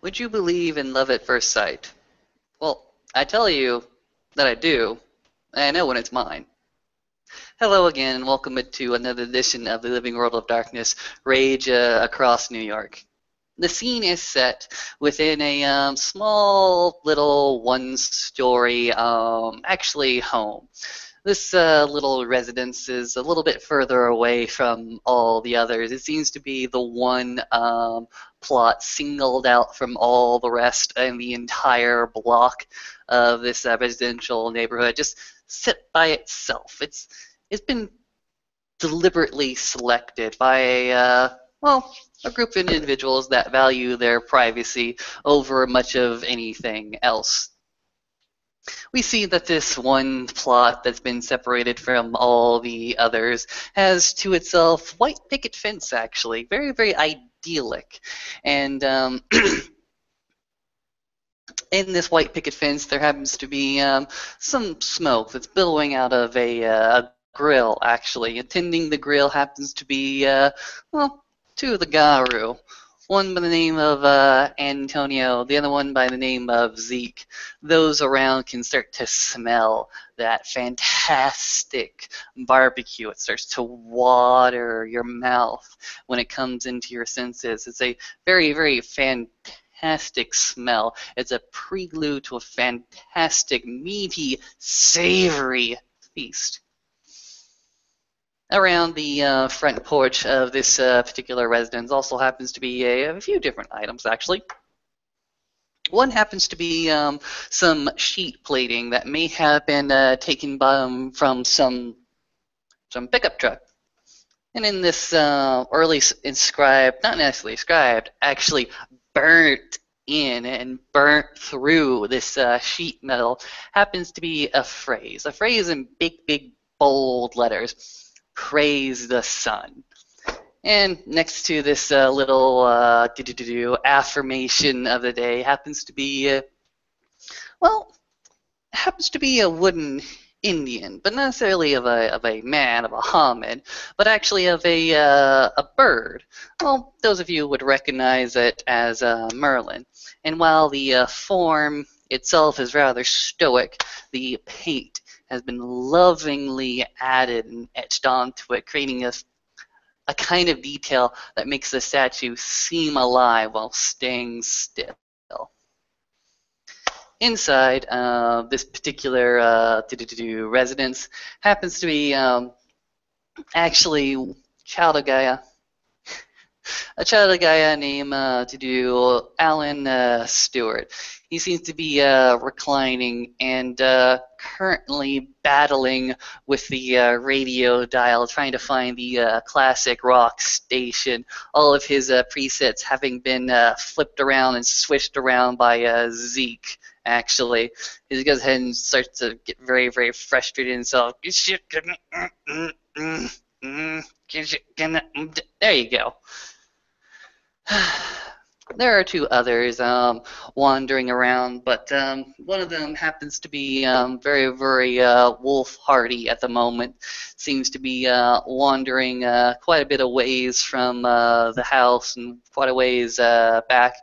Would you believe in love at first sight? Well, I tell you that I do, and I know when it's mine. Hello again, and welcome to another edition of the Living World of Darkness, Rage Across New York. The scene is set within a small little one-story, actually home. This little residence is a little bit further away from all the others. It seems to be the one plot singled out from all the rest in the entire block of this residential neighborhood, just sit by itself. It's been deliberately selected by a group of individuals that value their privacy over much of anything else. We see that this one plot that's been separated from all the others has to itself white picket fence, actually. Very, very idyllic. And in this white picket fence, there happens to be some smoke that's billowing out of a grill, actually. Attending the grill happens to be, two of the Garu. One by the name of Antonio, the other one by the name of Zeke. Those around can start to smell that fantastic barbecue. It starts to water your mouth when it comes into your senses. It's a very, very fantastic smell. It's a prelude to a fantastic, meaty, savory feast. Around the front porch of this particular residence also happens to be a few different items, actually. One happens to be some sheet plating that may have been taken from some pickup truck. And in this early inscribed, not necessarily inscribed, actually burnt in and burnt through this sheet metal happens to be a phrase in big, big, bold letters. Praise the sun. And next to this little affirmation of the day happens to be, happens to be a wooden Indian, but not necessarily of a man, of a Hamid, but actually of a bird. Well, those of you would recognize it as Merlin. And while the form itself is rather stoic, the paint has been lovingly added and etched onto it, creating a kind of detail that makes the statue seem alive while staying still. Inside this particular residence happens to be actually child of Gaia. A child of Gaia named Alan Stewart. He seems to be reclining and currently battling with the radio dial, trying to find the classic rock station. All of his presets having been flipped around and switched around by Zeke, actually. He goes ahead and starts to get very, very frustrated himself. There you go. There are two others wandering around, but one of them happens to be very, very wolf-hardy at the moment. Seems to be wandering quite a bit of ways from the house and quite a ways back.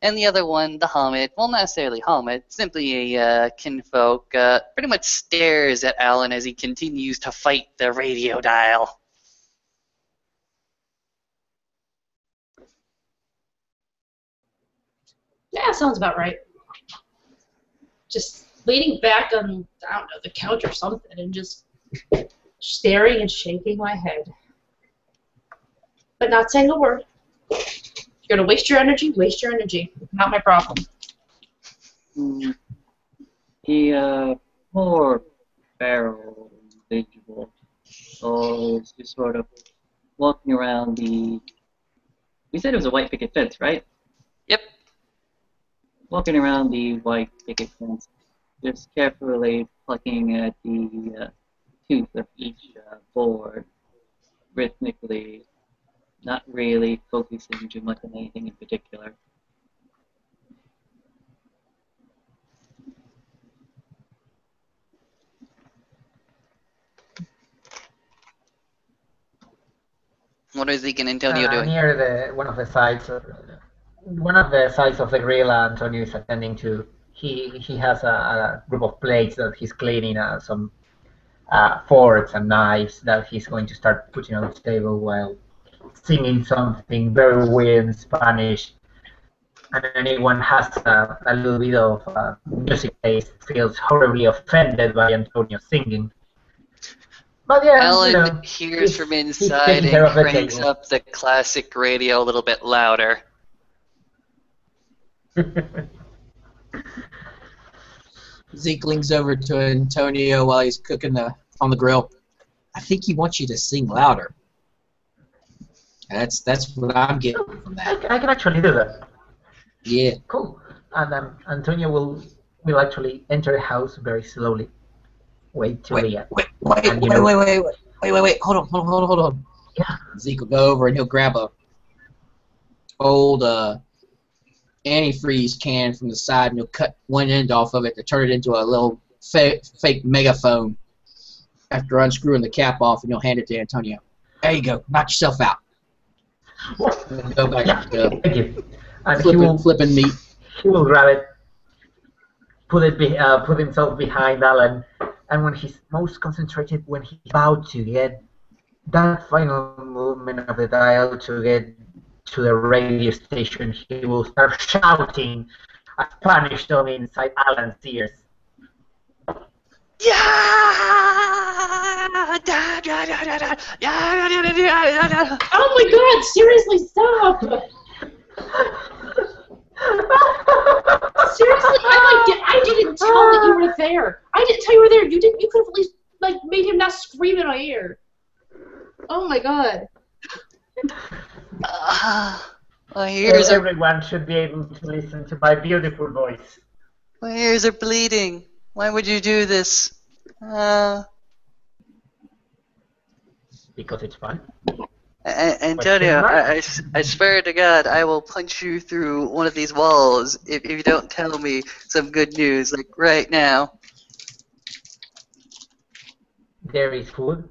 And the other one, the Hamid, well, not necessarily Hamid, simply a kinfolk, pretty much stares at Alan as he continues to fight the radio dial. Yeah, sounds about right. Just leaning back on, I don't know, the couch or something and just staring and shaking my head. But not saying a word. If you're going to waste your energy, waste your energy. Not my problem. The poor feral individual is just sort of walking around the... You said it was a white picket fence, right? Yep. Walking around the white picket fence, just carefully plucking at the tooth of each board, rhythmically, not really focusing too much on anything in particular. What are Zeke and Antonio doing? Near one of the sides. one of the sides of the grill Antonio is attending to. He has a group of plates that he's cleaning, some forks and knives that he's going to start putting on the table while singing something very weird in Spanish. And anyone has a little bit of music taste feels horribly offended by Antonio singing. But yeah, Alan hears from he's inside taking care and of the cranks table. up the classic radio a little bit louder. Zeke leans over to Antonio while he's cooking on the grill. I think he wants you to sing louder. That's what I'm getting from that. I can actually do that. Yeah. Cool. And Antonio will actually enter the house very slowly. Wait till the end. Wait. Hold on. Yeah. Zeke will go over and he'll grab a old antifreeze can from the side and he'll cut one end off of it to turn it into a little fake megaphone. After unscrewing the cap off, and he'll hand it to Antonio. There you go. Knock yourself out. And then go back to Thank you. And flipping meat. He will grab it, put himself behind Alan, and when he's most concentrated, when he's about to get that final movement of the dial to get to the radio station, he will start shouting a Spanish song inside Alan's ears. Oh my god, seriously, stop! Seriously, I didn't tell that you were there. I didn't tell you were there. You could have at least made him not scream in my ear. Oh my god. My ears are Everyone should be able to listen to my beautiful voice. my ears are bleeding. Why would you do this? Because it's fun. Antonio, I swear to God, I will punch you through one of these walls if you don't tell me some good news, like right now. There is food.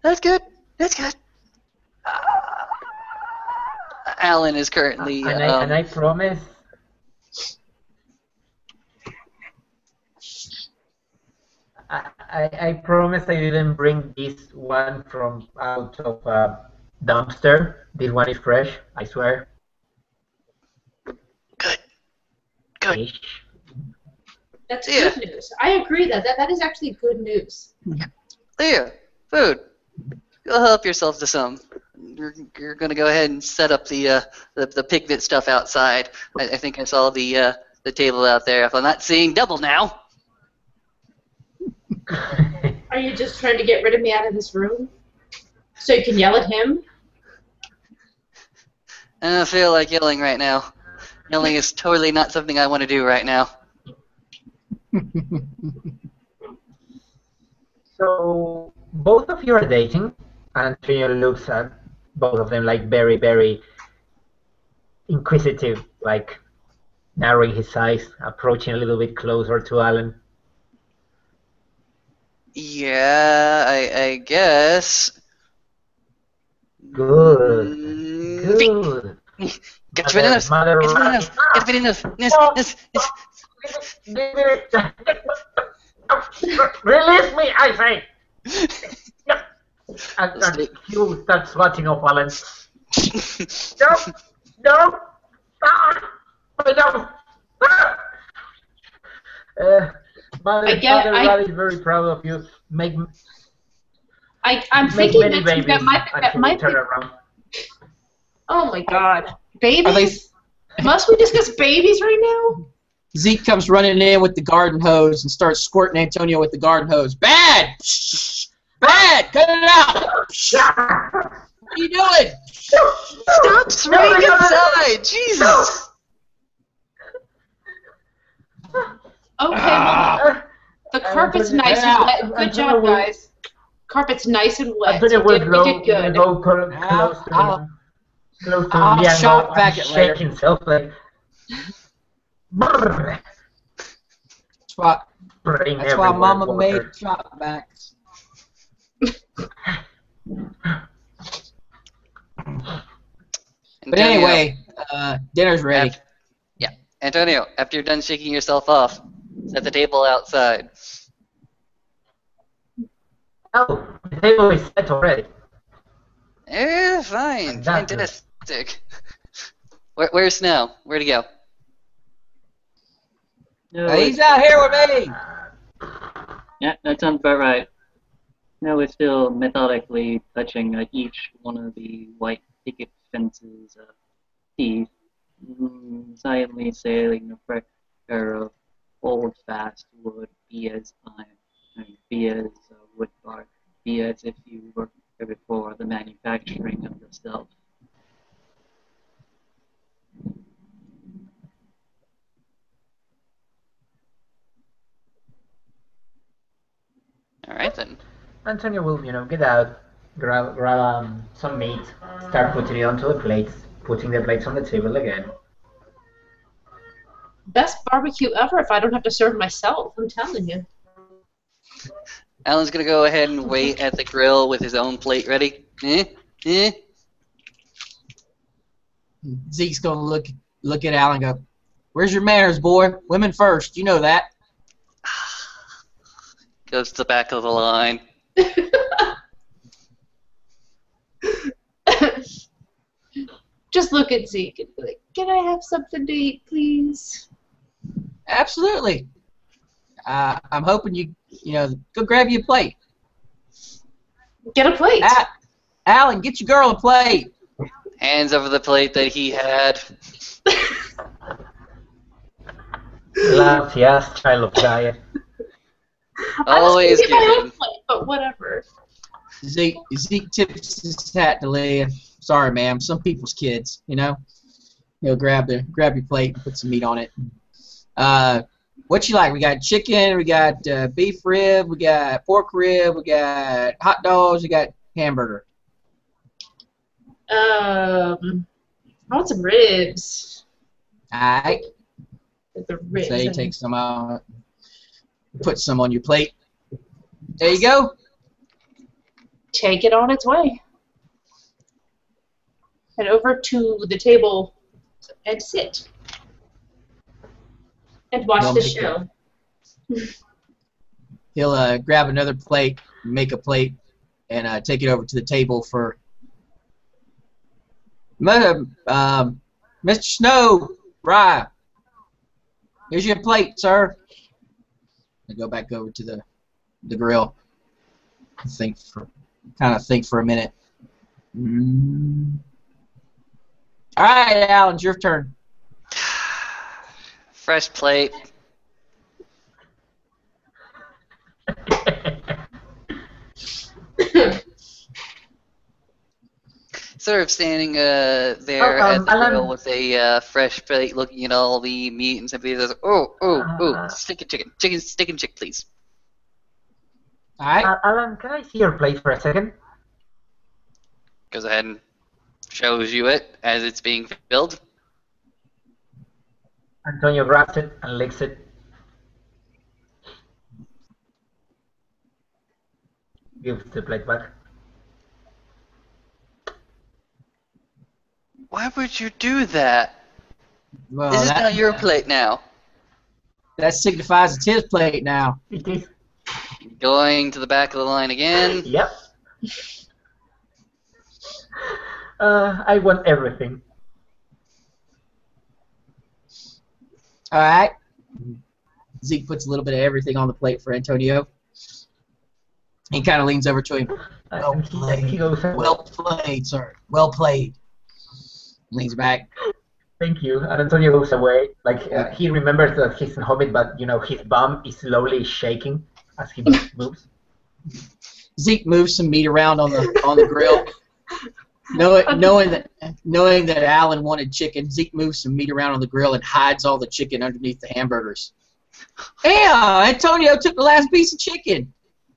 That's good. That's good. Alan is currently. And I promise. I promise I didn't bring this one from out of a dumpster. This one is fresh, I swear. Good. Good. Ish. That's good news. I agree that is actually good news. There, food. Go help yourself to some. You're gonna go ahead and set up the picnic stuff outside. I think I saw the table out there. If I'm not seeing double now. Are you just trying to get rid of me out of this room? So you can yell at him? I don't feel like yelling right now. Yelling is totally not something I want to do right now. So both of you are dating, and Antonio looks at both of them like very, very inquisitive, like narrowing his eyes, approaching a little bit closer to Alan. Yeah, I guess. Good. Mm, Good. Get rid of Mother, Get rid of Get rid of Release me, I say! And he will start swatting off Alan. No! No! Mother Rat is very proud of you. I'm thinking many babies that might turn be. around. Oh my god. Babies? Must we discuss babies right now? Zeke comes running in with the garden hose and starts squirting Antonio with the garden hose. Bad! Bad! Cut it out! What are you doing? Stop spraying inside! Jesus! Okay, well, the carpet's nice and wet. Good job, guys. Carpet's nice and wet. Antonio We did good. Go close to I'll Liango shop back and it later. shake himself like. That's why Mama made shop backs. But anyway, Dinner's ready. Yeah. Antonio, after you're done shaking yourself off, set the table outside. Oh, the table is set already. Fine. Fantastic. Fantastic. Where's Snow? Where'd he go? No, He's out here with me. yeah, that sounds about right. No, we're still methodically touching each one of the white picket fences' teeth, silently sailing the pressure of old fast wood, be as iron, and be as wood bark, be as if you were there before the manufacturing of yourself. All right then. Antonio will, get out, grab some meat, start putting it onto the plates, putting the plates on the table again. Best barbecue ever if I don't have to serve myself, I'm telling you. Alan's gonna go ahead and wait at the grill with his own plate ready. Zeke's gonna look at Al and go, "Where's your manners, boy? Women first. You know that." Goes to the back of the line. Just look at Zeke and be like, "Can I have something to eat, please?" Absolutely. I'm hoping you go grab you a plate. Get a plate. Alan, get your girl a plate. Hands over the plate that he had. Gracias, child of diet. Always I was my own giving. plate, but whatever. Zeke tips his hat to Leah. Sorry, ma'am. Some people's kids, He'll grab your plate and put some meat on it. What you like? We got chicken, we got beef rib, we got pork rib, we got hot dogs, we got hamburger. I want some ribs. Alright. With the ribs. So you take some out, put some on your plate. There you go. Take it on its way. Head over to the table and sit. And watch the show. He'll grab another plate, make a plate, and take it over to the table for Mr. Snow. Rye. Here's your plate, sir. I go back over to the grill. Think for a minute. All right, Alan, it's your turn. Fresh plate. Sort of standing there at the Alan. grill with a fresh plate, looking at all the meat, and somebody says, stick and chicken, stick and chicken, please. All right. Alan, can I see your plate for a second? Goes ahead and shows you it as it's being filled. Antonio grabs it and licks it. Gives the plate back. Why would you do that? Well, This is not your plate now. That signifies it's his plate now. It is. Going to the back of the line again. Yep. I want everything. All right. Zeke puts a little bit of everything on the plate for Antonio. He kind of leans over to him. Well And he played. goes, Well played, sir. Well played. Leans back. thank you. And Antonio goes away. He remembers that he's in Hobbit, but his bum is slowly shaking as he moves. Zeke moves some meat around on the grill. Knowing that Alan wanted chicken, Zeke moves some meat around on the grill and hides all the chicken underneath the hamburgers. Yeah, Antonio took the last piece of chicken.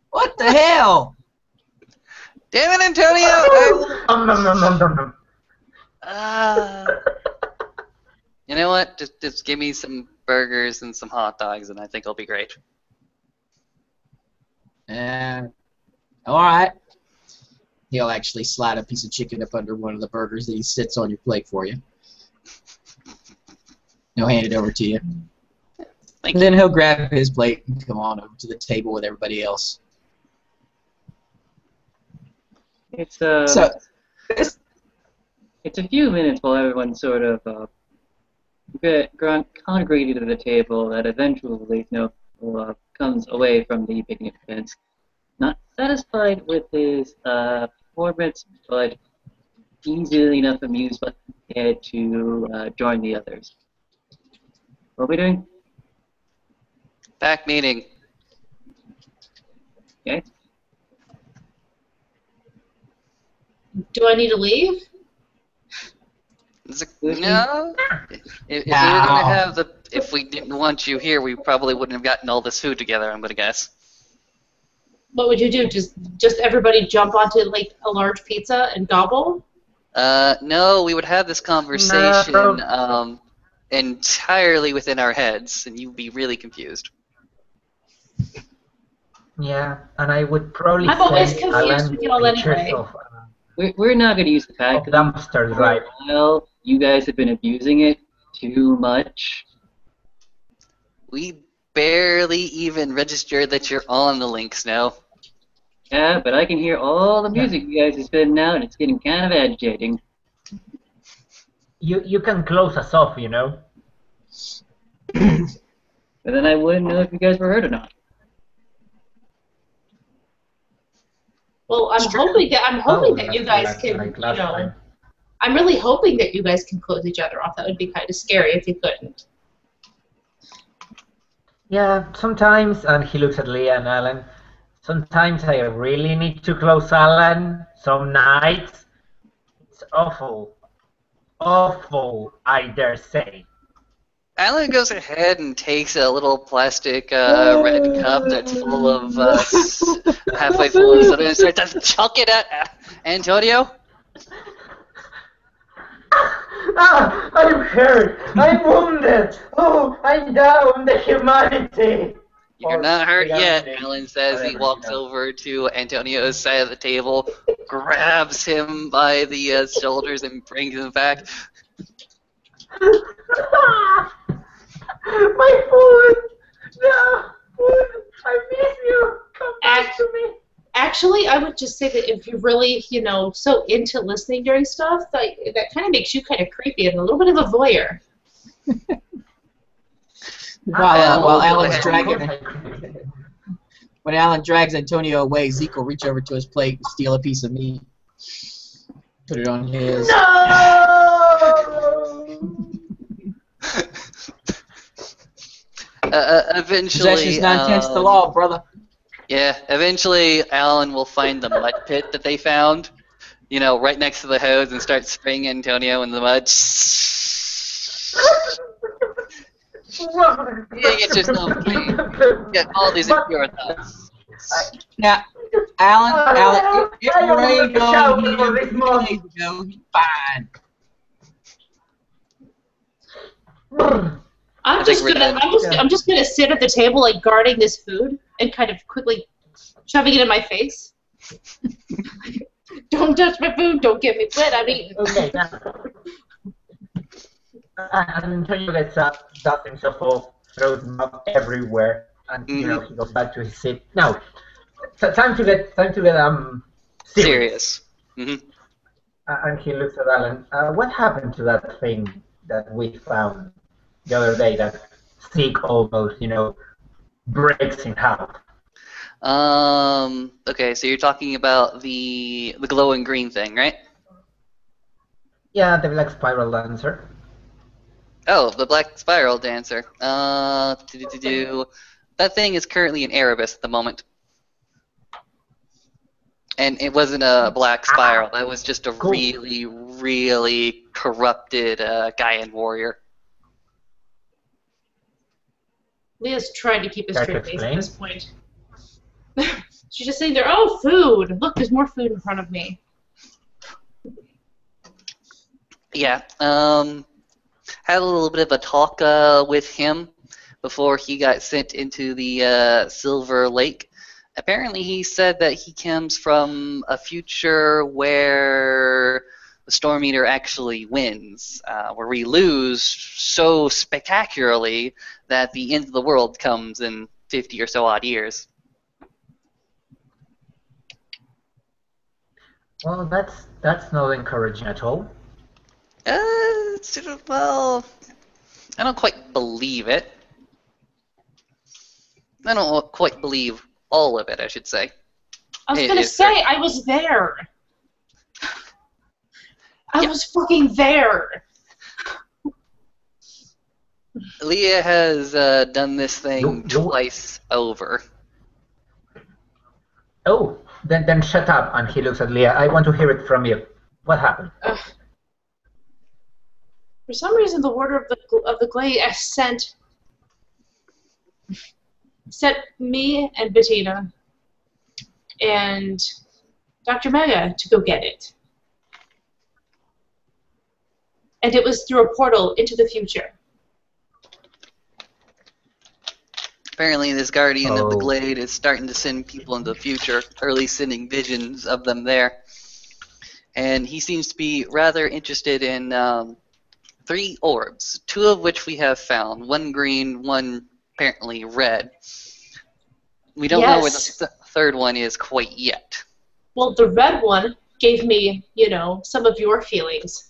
What the hell? Damn it, Antonio! You know what? Just give me some burgers and some hot dogs, and I think I'll be great. All right. He'll actually slide a piece of chicken up under one of the burgers that he sits on your plate for you. He'll hand it over to you. Thank And then he'll grab his plate and come on over to the table with everybody else. It's So, it's a few minutes while everyone sort of congregated at the table that eventually comes away from the picnic fence, not satisfied with his performance, but easily enough amused by it to join the others. What are we doing? Back meeting. Okay. Do I need to leave? No. If we were gonna have if we didn't want you here, we probably wouldn't have gotten all this food together. I'm gonna guess. What would you do? Just everybody jump onto like a large pizza and gobble? No, we would have this conversation No. entirely within our heads, and you'd be really confused. Yeah, and I would probably I'm always send confused Alan with y'all pictures anyway. of We're not going to use the pack. dumpsters, right? Well, you guys have been abusing it too much. We barely even registered that you're on the links now. Yeah, but I can hear all the music you guys are spitting out, and it's getting kind of agitating. You can close us off, you know. But then I wouldn't know if you guys were hurt or not. Well, I'm hoping that you guys like, can, like last time. I'm really hoping that you guys can close each other off. That would be kind of scary if you couldn't. Yeah, sometimes, and he looks at Leah and Alan. Sometimes I really need to close Alan. Some nights, it's awful, awful. I dare say. Alan goes ahead and takes a little plastic red cup that's full of halfway full of soda and starts to chuck it at Antonio. Ah, I'm hurt. I'm wounded. Oh, I'm down the humanity. You're not hurt yet, Humanity. Alan says. He Whatever, walks you know. over to Antonio's side of the table, grabs him by the shoulders, and brings him back. My food! No! Food! I miss you! Come back to me! Actually, I would just say that if you're really, so into listening during stuff, that kind of makes you kind of creepy and a little bit of a voyeur. While Alan's ahead. dragging, when Alan drags Antonio away, Zeke will reach over to his plate and steal a piece of meat, put it on his. Eventually, Possession's 9/10 the law, brother. Yeah, eventually Alan will find the mud pit that they found, right next to the hose and start spraying Antonio in the mud. Yeah, get yourself clean. Get all these impure thoughts. Now, Alan, if I you're ready to want to go, shout here, for this month. he's fine. I'm just gonna sit at the table like guarding this food and kind of quickly shoving it in my face. Don't touch my food. Don't get me wet. I mean, Okay, now. And Antonio gets up, dusts himself off, throws him up everywhere, and he goes back to his seat. Now, time to get serious. Serious. And he looks at Alan. What happened to that thing that we found the other day that Zeke almost, breaks in half? Okay, so you're talking about the glowing green thing, right? Yeah, the black spiral dancer. Oh, the black spiral dancer. That thing is currently in Erebus at the moment. And it wasn't a black spiral. That was just a really, really corrupted Gaian warrior. Leah's trying to keep a Care to straight face at explain? this point. She's just sitting there. Oh, food! Look, there's more food in front of me. Yeah. Had a little bit of a talk with him before he got sent into the Silver Lake. Apparently, he said that he comes from a future where the Storm Eater actually wins, where we lose so spectacularly that the end of the world comes in 50 or so odd years. Well, that's not encouraging at all. Well, I don't quite believe it. I don't quite believe all of it, I should say. I was gonna say, I was there. I was fucking there. Leah has done this thing twice over. Oh, then shut up. And he looks at Leah. I want to hear it from you. What happened? For some reason, the Warder of the Glade sent me and Bettina and Dr. Mega to go get it. And it was through a portal into the future. Apparently this Guardian of the Glade is starting to send people into the future, or at least sending visions of them there. And he seems to be rather interested in 3 orbs, 2 of which we have found. 1 green, 1 apparently red. We don't know where the third one is quite yet. Well, the red one gave me, some of your feelings.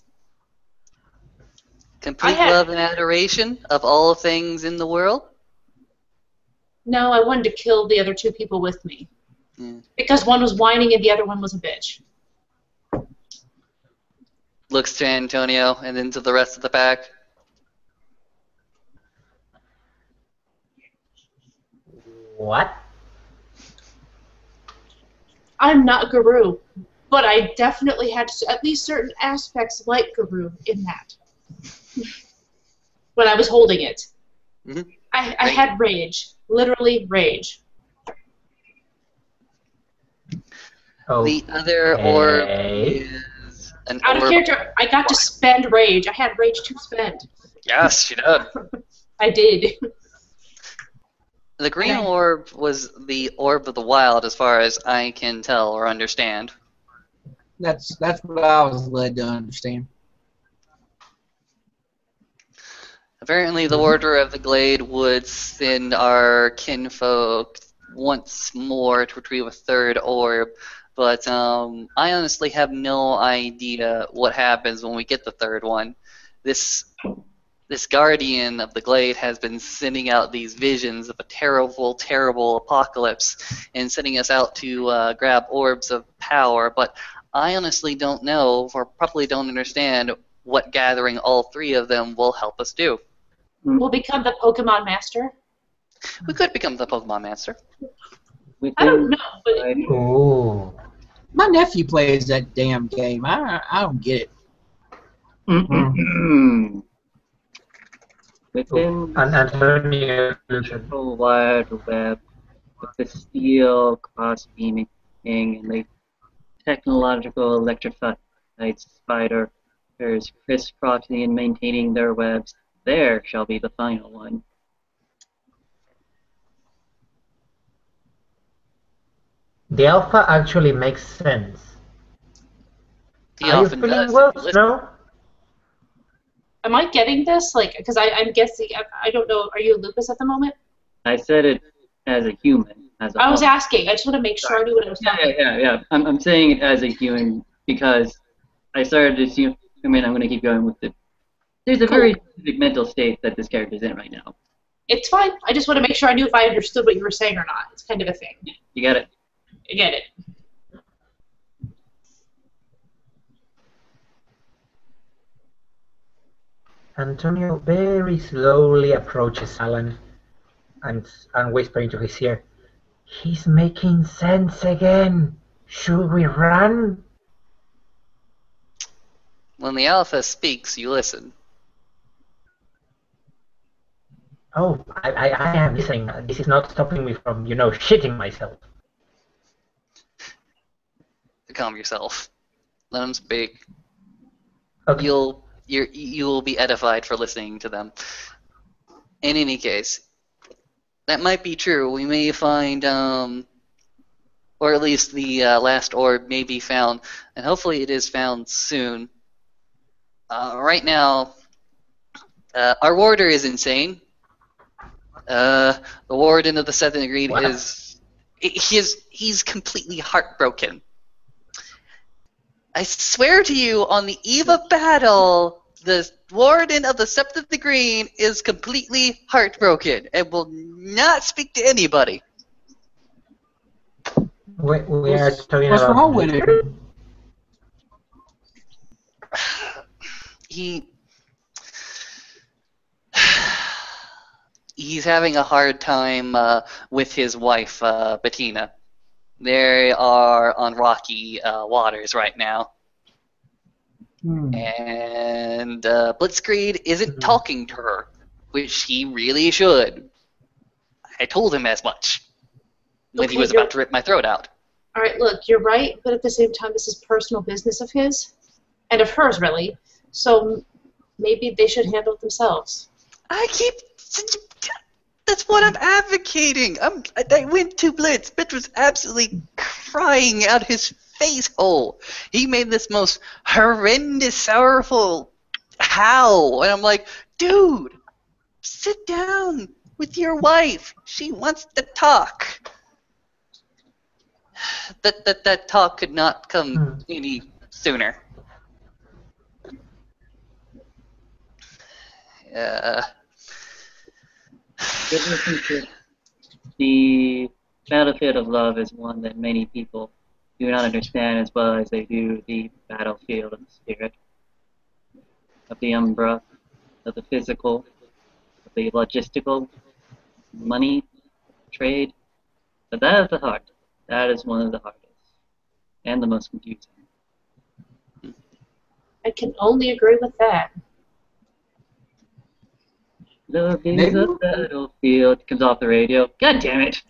Complete love and adoration of all things in the world? No, I wanted to kill the other 2 people with me. Because one was whining and the other one was a bitch. Looks to Antonio and then to the rest of the pack. What? I'm not Guru, but I definitely had at least certain aspects like Guru in that. When I was holding it. Mm-hmm. I had rage. Literally rage. The other orb is an Out orb. of character, I got to spend rage. I had rage to spend. Yes, she did. I did. The green orb was the orb of the wild, as far as I can tell or understand. That's what I was led to understand. Apparently, the Order of the Glade would send our kinfolk once more to retrieve a 3rd orb, but I honestly have no idea what happens when we get the 3rd one. This Guardian of the Glade has been sending out these visions of a terrible, terrible apocalypse and sending us out to grab orbs of power, but I honestly don't know, or probably don't understand, what gathering all 3 of them will help us do. We'll become the Pokemon Master. We could become the Pokemon Master. I don't know, but... Ooh. My nephew plays that damn game. I don't get it. Within And Antonio the wide web, with the steel cross-beaming and the technological electrified spider, there's crisscrossing and maintaining their webs. There shall be the final one. The alpha actually makes sense. Are you feeling well, Snow? Am I getting this? Because I'm guessing, I don't know, are you a Lupus at the moment? I said it as a human. I was asking. I just want to make sure I knew what I was talking about. Yeah. I'm saying it as a human because I started to assume, I'm going to keep going with it. There's a very specific mental state that this character's in right now. It's fine. I just want to make sure I knew if I understood what you were saying or not. It's kind of a thing. You got it? I get it. Antonio very slowly approaches Alan and whispering to his ear, "He's making sense again. Should we run?" When the alpha speaks, you listen. Oh, I am listening. This is not stopping me from, shitting myself. Calm yourself. Let them speak. Okay. You will be edified for listening to them. In any case, that might be true. We may find, or at least the last orb may be found, and hopefully it is found soon. Right now, our warder is insane. The warden of the Seventh Green What? he's completely heartbroken. I swear to you, on the eve of battle, the warden of the Sept of the Green is completely heartbroken and will not speak to anybody. We are talking What's about wrong with it? He's having a hard time with his wife, Bettina. They are on rocky waters right now. And Blitzkrieg isn't talking to her, which he really should. I told him as much when he was about to rip my throat out. All right, look, you're right, but at the same time, this is personal business of his, and of hers, really. So maybe they should handle it themselves. That's what I'm advocating. I went to Blitz. Blitz was absolutely crying out his face hole. He made this most horrendous, sorrowful howl. And I'm like, dude, sit down with your wife. She wants to talk. That talk could not come any sooner. Good listenership. The battlefield of love is one that many people do not understand as well as they do the battlefield of the spirit, of the umbra, of the physical, of the logistical, money, trade. But that is the heart. That is one of the hardest and the most confusing. I can only agree with that. Love is a battlefield. Comes off the radio. God damn it.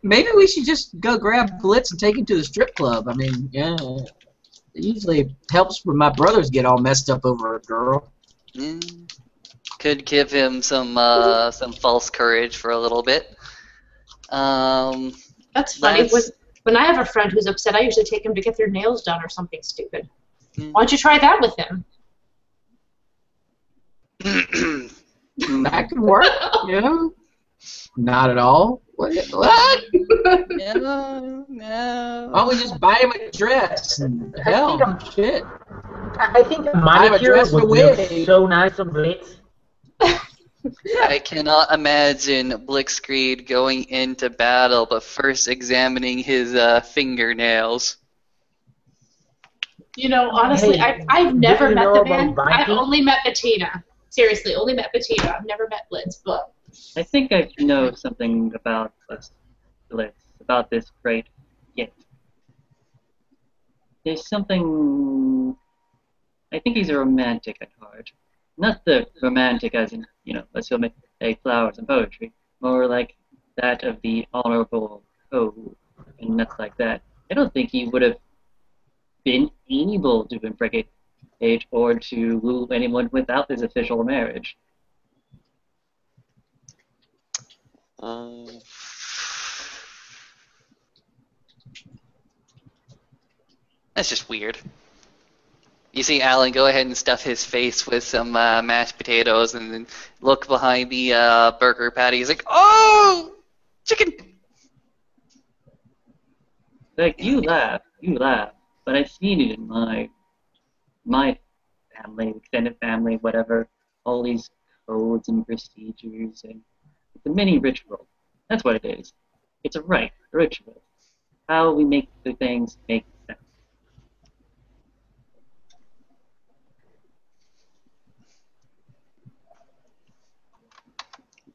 Maybe we should just go grab Blitz and take him to the strip club. I mean, yeah, it usually helps when my brothers get all messed up over a girl. Could give him some false courage for a little bit. That's funny. When I have a friend who's upset, I usually take him to get their nails done or something stupid. Why don't you try that with him? That could work, you know? Not at all. What? No. Why don't we just buy him a dress? And hell, shit. I think a manicure dress would for look wedding. so nice on Blitz. I cannot imagine Blitzkrieg going into battle, but first examining his fingernails. You know, honestly, Hey, I've never you met know the about man. I've Viking? only met Bettina. Seriously, only met Bettina. I've never met Blitz, but I think I know something about Blitz, about this great gift. There's something. I think he's a romantic at heart. Not the romantic as in, let's go make flowers and poetry. More like that of the honorable code and nuts like that. I don't think he would have been able to impregnate or to woo anyone without this official marriage. That's just weird. You see Alan go ahead and stuff his face with some mashed potatoes and then look behind the burger patty. He's like, oh, chicken! Like, you laugh, but I've seen it in my family, extended family, whatever, all these codes and procedures, and it's a mini ritual. That's what it is. It's a rite, a ritual. How we make the things make sense.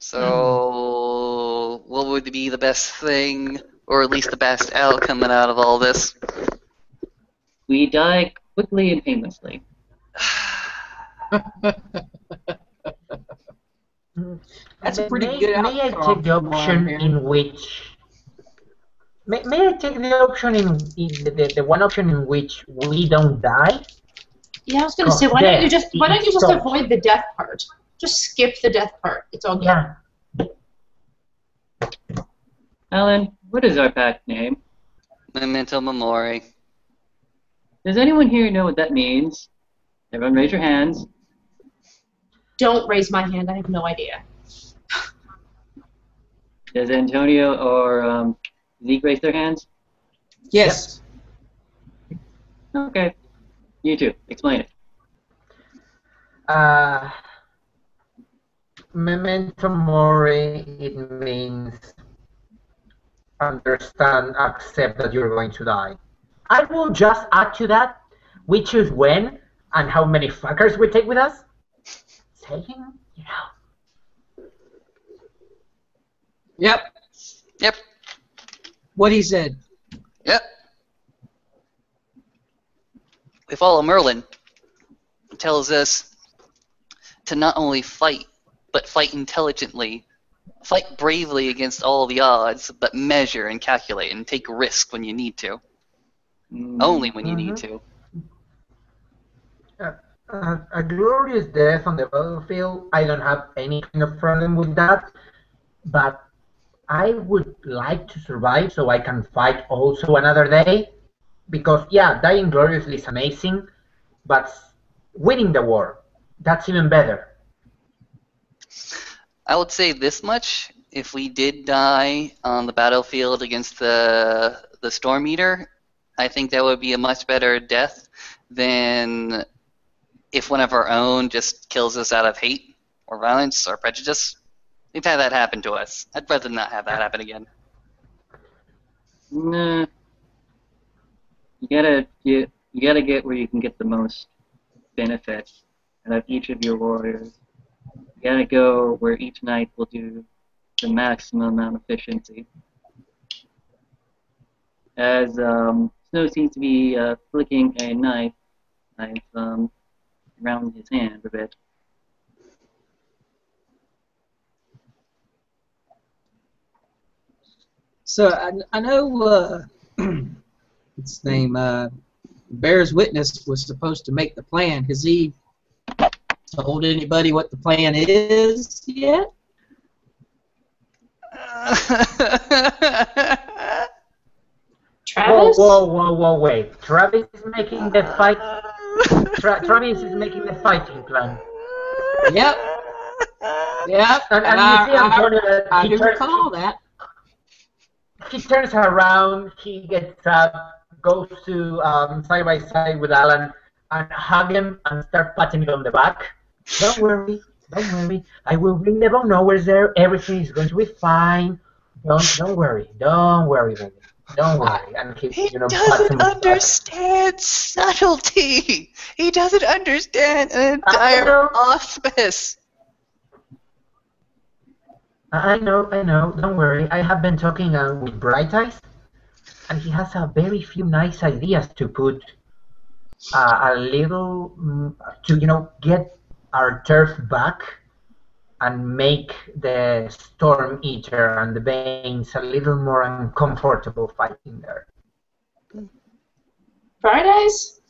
So, what would be the best thing, or at least the best outcome out of all this? We die quickly and painlessly. That's a pretty good May I outcome. take the option in which? May I take the option in the one option in which we don't die? yeah, I was gonna say, why don't you just Stop. avoid the death part? Just skip the death part. It's all good. Yeah. Alan, what is our pact name? Memento Mori. Does anyone here know what that means? Everyone raise your hands. Don't raise my hand. I have no idea. Does Antonio or Zeke raise their hands? Yes. Okay. You two, explain it. Memento mori, it means understand, accept that you're going to die. I will just add to that, we choose when and how many fuckers we take with us. Saying, you know. Yep. Yep. What he said. Yep. We follow Merlin. It tells us to not only fight, but fight intelligently. Fight bravely against all the odds, but measure and calculate and take risk when you need to. Only when you need to. A glorious death on the battlefield, I don't have any kind of problem with that, but I would like to survive so I can fight also another day, because yeah, dying gloriously is amazing, but winning the war, that's even better. I would say this much: if we did die on the battlefield against the Storm Eater, I think that would be a much better death than if one of our own just kills us out of hate or violence or prejudice. We've had that happen to us. I'd rather not have that happen again. Nah. You gotta get where you can get the most benefit out of each of your warriors. You gotta go where each knight will do the maximum amount of efficiency. As Snow seems to be flicking a knife around his hand a bit. So I know his name Bears Witness was supposed to make the plan. Has he told anybody what the plan is yet? Travis? Whoa, wait. Travis is making the fight. Travis is making the fighting plan. Yep. Yep. And you see Antonio, I do recall that. He turns around, he gets up, goes to side by side with Alan, and hug him and start patting him on the back. Don't worry. I will bring the bone nowheres there. Everything is going to be fine. Don't worry, baby. Don't worry. And He pats doesn't him on the back. understand subtlety. He doesn't understand an entire auspice. I know. Don't worry. I have been talking with Bright Eyes, and he has a very few nice ideas to put a little to get our turf back and make the Storm Eater and the Banes a little more uncomfortable fighting there. Bright Eyes?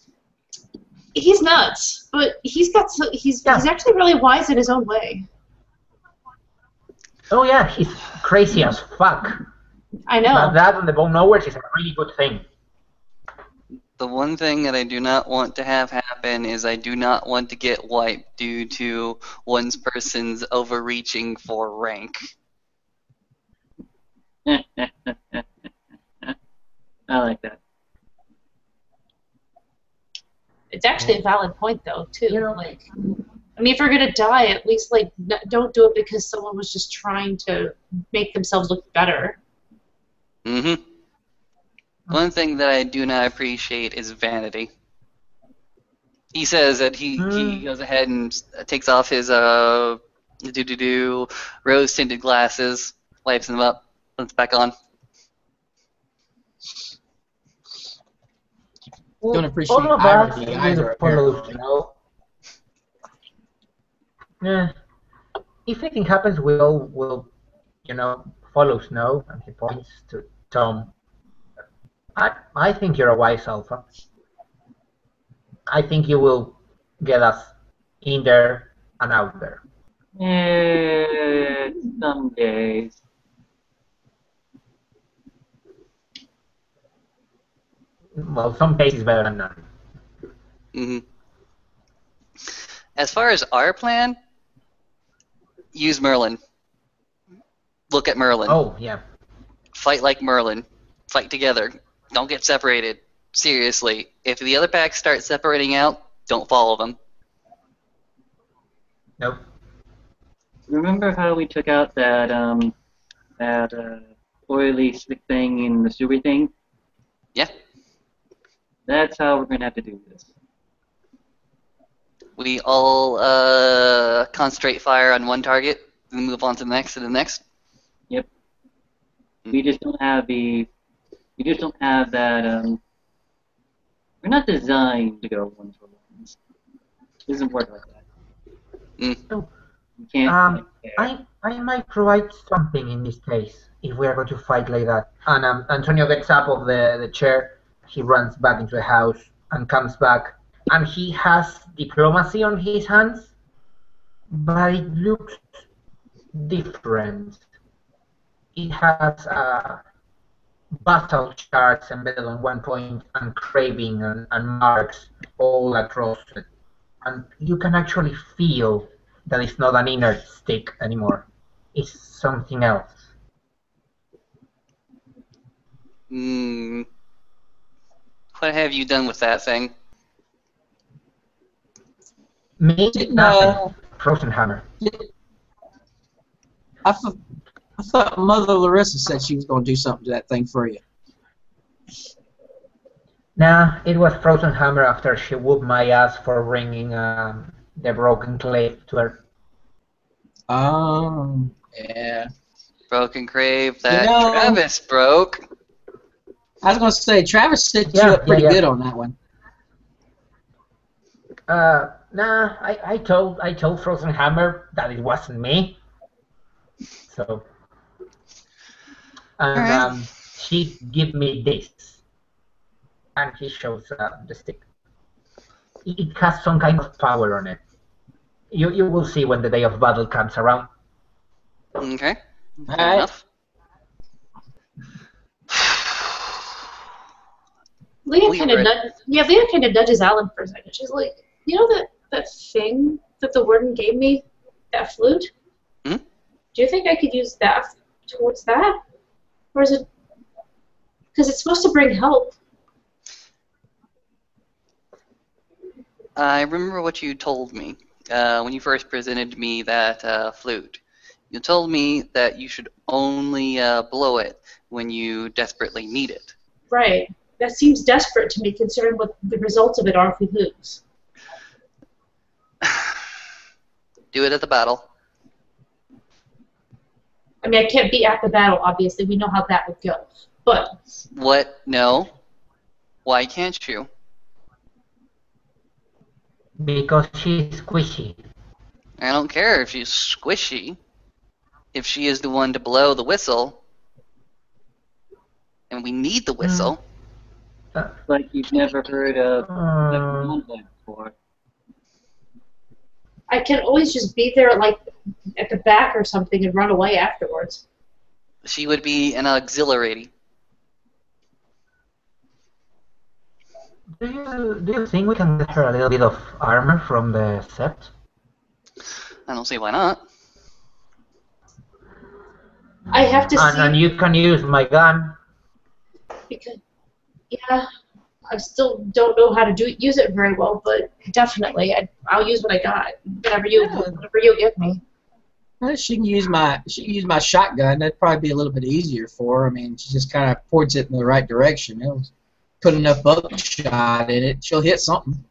He's nuts, but he's actually really wise in his own way. Oh yeah, he's crazy as fuck. I know. But that and the Bone Nowheres is a really good thing. The one thing that I do not want to have happen is I do not want to get wiped due to one person's overreaching for rank. I like that. It's actually a valid point, though, too. If you're gonna die, at least don't do it because someone was just trying to make themselves look better. Mm-hmm. One thing that I do not appreciate is vanity. He says that he goes ahead and takes off his rose-tinted glasses, wipes them up, puts them back on. Don't appreciate all of irony us either, follow apparently. Snow. Yeah. If anything happens, we all will, follow Snow. And he points to Tom. I think you're a wise alpha. I think you will get us in there and out there. Yeah, some days. Well, some case is better than none. hmm As far as our plan, use Merlin. Look at Merlin. Oh, yeah. Fight like Merlin. Fight together. Don't get separated. Seriously. If the other packs start separating out, don't follow them. Nope. Remember how we took out that oily slick thing in the sewer thing? Yeah. That's how we're gonna have to do this. We all concentrate fire on one target and move on to the next and the next. Yep. We just don't have the. We just don't have that. We're not designed to go one for ones. It doesn't work like that. Oh. You can't. I might provide something in this case if we are going to fight like that. And Antonio gets up of the chair. He runs back into the house and comes back, and he has diplomacy on his hands, but it looks different. It has basalt shards embedded on one point and craving and marks all across it. And you can actually feel that it's not an inert stick anymore. It's something else. What have you done with that thing? Me? Didn't, Nothing. Frozen hammer. I thought Mother Larissa said she was going to do something to that thing for you. Nah, it was frozen hammer after she whooped my ass for bringing the broken clay to her. Oh, yeah. Broken crave that You know- Travis broke. I was going to say, Travis set you Yeah, up pretty yeah. good on that one. Nah, I told Frozen Hammer that it wasn't me. So, and Alright. she give me this, and he shows the stick. It has some kind of power on it. You will see when the day of battle comes around. Okay. Fair Alright. enough. Leah We kind of read- Leah kind of nudges Alan for a second. She's like, you know that thing that the warden gave me, that flute? Hmm? Do you think I could use that towards that? Or is it... Because it's supposed to bring help. I remember what you told me when you first presented me that flute. You told me that you should only blow it when you desperately need it. Right. That seems desperate to me, considering what the results of it are if we lose. Do it at the battle. I mean, I can't be at the battle, obviously. We know how that would go. But What? No. Why can't you? Because she's squishy. I don't care if she's squishy. If she is the one to blow the whistle, and we need the whistle. Like you've never heard of Um, that before. I can always just be there, like, at the back or something and run away afterwards. She would be an auxiliary. do you think we can get her a little bit of armor from the sept? I don't see why not. I have to And see... you can use my gun. Because, yeah, I still don't know how to use it very well, but definitely, I'll use what I got. Whatever you give me. Well, she can use my shotgun. That'd probably be a little bit easier for her. I mean, she just kind of points it in the right direction. Put enough buckshot in it, she'll hit something.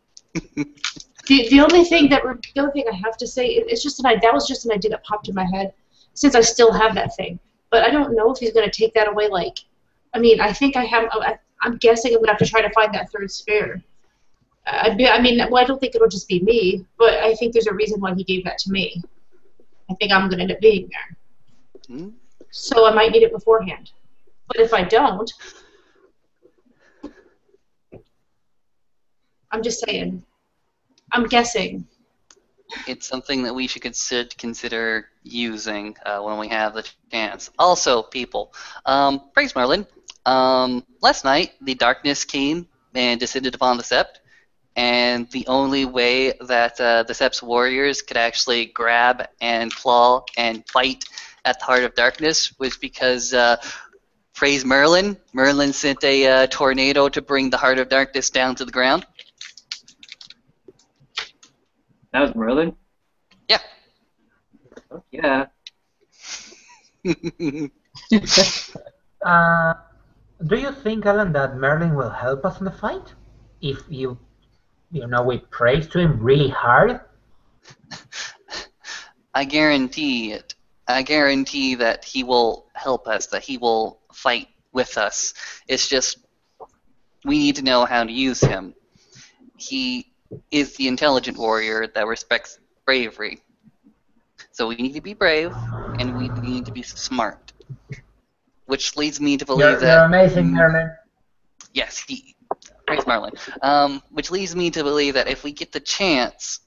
The only thing I have to say, that was just an idea that popped in my head, since I still have that thing. But I don't know if he's going to take that away. Like, I mean, I think I have. I'm guessing I'm going to have to try to find that third sphere. I don't think it'll just be me, but I think there's a reason why he gave that to me. I think I'm going to end up being there. Hmm? So I might need it beforehand. But if I don't, I'm just saying. I'm guessing. It's something that we should consider using when we have the chance. Also, people, praise Merlin. Last night, the darkness came and descended upon the Sept. And the only way that the Sept's warriors could actually grab and claw and fight at the Heart of Darkness was because, praise Merlin, Merlin sent a tornado to bring the Heart of Darkness down to the ground. That was Merlin? Yeah. Oh, yeah. Do you think, Alan, that Merlin will help us in the fight? If we praise to him really hard? I guarantee it. I guarantee that he will help us, that he will fight with us. It's just we need to know how to use him. He is the intelligent warrior that respects bravery. So we need to be brave, and we need to be smart. Which leads me to believe that... You're amazing, Merlin. Yes, praise Merlin. Which leads me to believe that if we get the chance,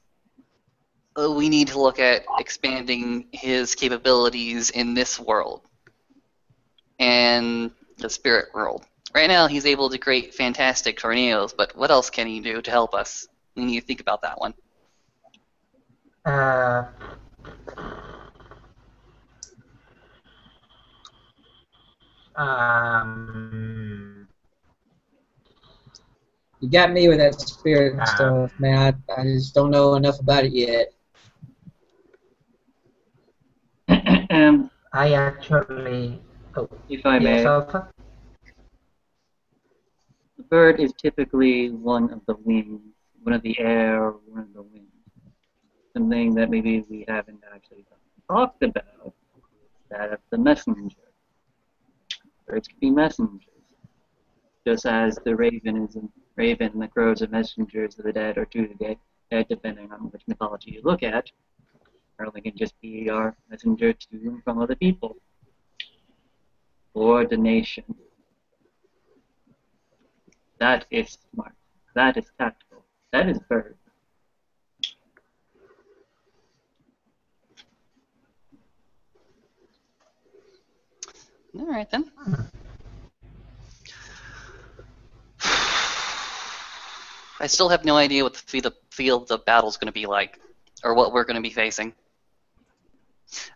we need to look at expanding his capabilities in this world and the spirit world. Right now, he's able to create fantastic tornadoes, but what else can he do to help us? We need to think about that one. You got me with that spirit stuff, man. I just don't know enough about it yet. I actually... Oh, if I may, yes, Alpha? the bird is typically one of the wings, one of the air, one of the wind. Something that maybe we haven't actually talked about is that of the messenger. Birds can be messengers. Just as the raven and the crows are messengers of the dead or to the dead, depending on which mythology you look at. Merlin can just be our messenger to and from other people. For the nation. That is smart. That is tactful. That is bird. All right, then. I still have no idea what the field of battle is going to be like, or what we're going to be facing.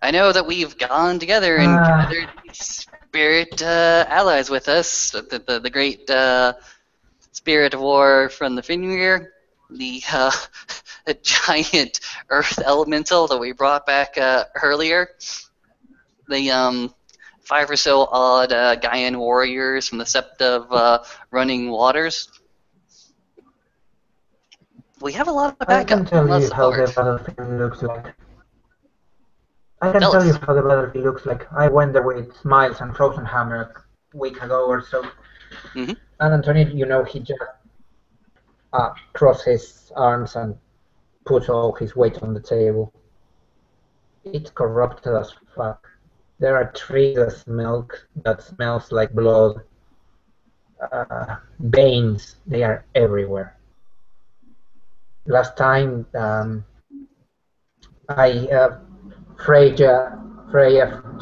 I know that we've gone together and gathered spirit allies with us, the great spirit of war from the Fenrir, the giant earth elemental that we brought back earlier, the 5 or so odd Gaian warriors from the Sept of Running Waters. We have a lot of backup. I can tell you how the battlefield looks like. I went there with Smiles and Frozen Hammer a week ago or so. Mm-hmm. And Antonio, he just crossed his arms and put all his weight on the table. It's corrupted as fuck. There are trees that smells like blood. Veins, they are everywhere. Last time, Freya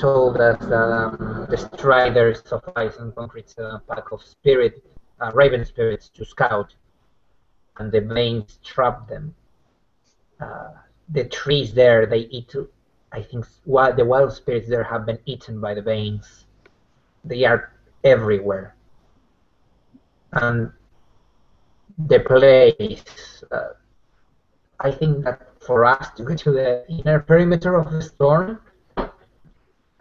told us that the Striders of Ice and Concrete pack of raven spirits to scout, and the veins trap them. The trees there, they eat. I think the wild spirits there have been eaten by the veins. They are everywhere, and the place. I think that for us to get to the inner perimeter of the storm,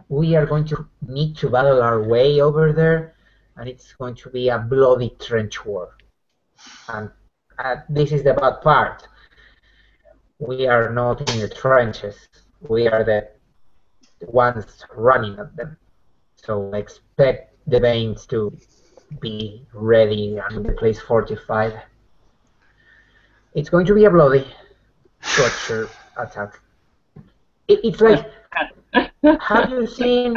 we are going to need to battle our way over there, and it's going to be a bloody trench war. And this is the bad part. We are not in the trenches. We are the ones running at them. So I expect the veins to be ready and the place fortified. It's going to be a bloody structure attack. It's like, have you seen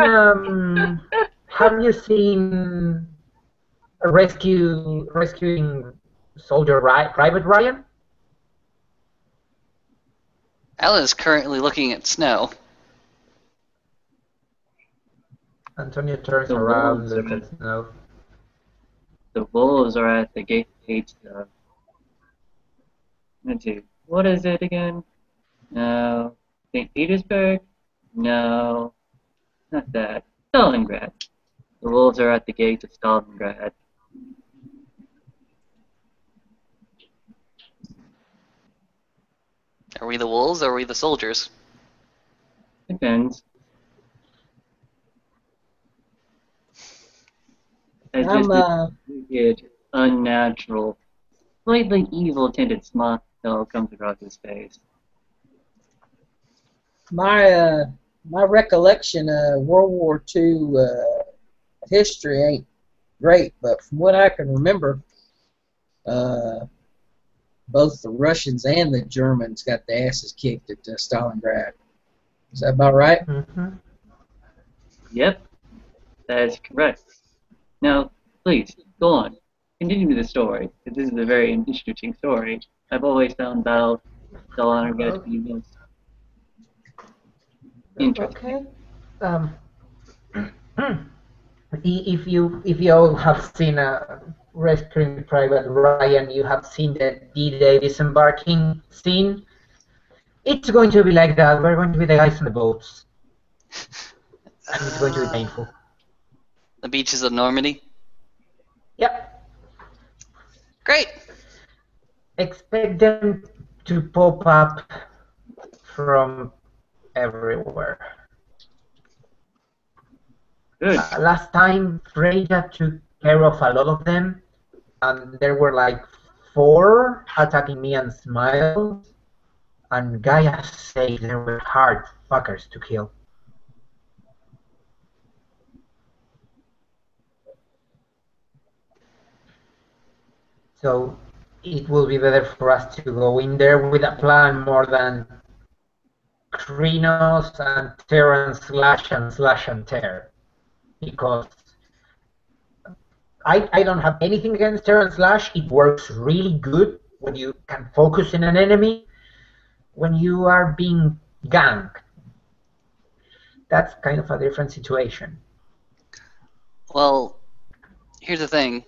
rescuing soldier Private Ryan? Alan is currently looking at snow. Antonio turns around, looks at snow. The wolves are at the gate Page stuff. Let's see. What is it again? No. St. Petersburg? No. Not that. Stalingrad. The wolves are at the gates of Stalingrad. Are we the wolves or are we the soldiers? Depends. As I'm just this weird, unnatural, slightly evil-tinted smile comes across his face. my recollection of World War II history ain't great, but from what I can remember, both the Russians and the Germans got their asses kicked at Stalingrad. Is that about right? Mm-hmm. Yep, that is correct. Now, please, go on. Continue the story, because this is a very interesting story. I've always found Battle Stalingrad to be most interesting. Okay. If you all have seen Rescuing Private Ryan, you have seen the D-Day disembarking scene. It's going to be like that. We're going to be the guys on the boats, and it's going to be painful. The beaches of Normandy? Yep. Great! Expect them to pop up from everywhere. Good. Last time, Freya took care of a lot of them, and there were like 4 attacking me and Smile, and Gaia said they were hard fuckers to kill. So it will be better for us to go in there with a plan more than Krynos and tear and slash and tear. Because I don't have anything against tear and slash. It works really good when you can focus in an enemy. When you are being ganked, that's kind of a different situation. Well, here's the thing.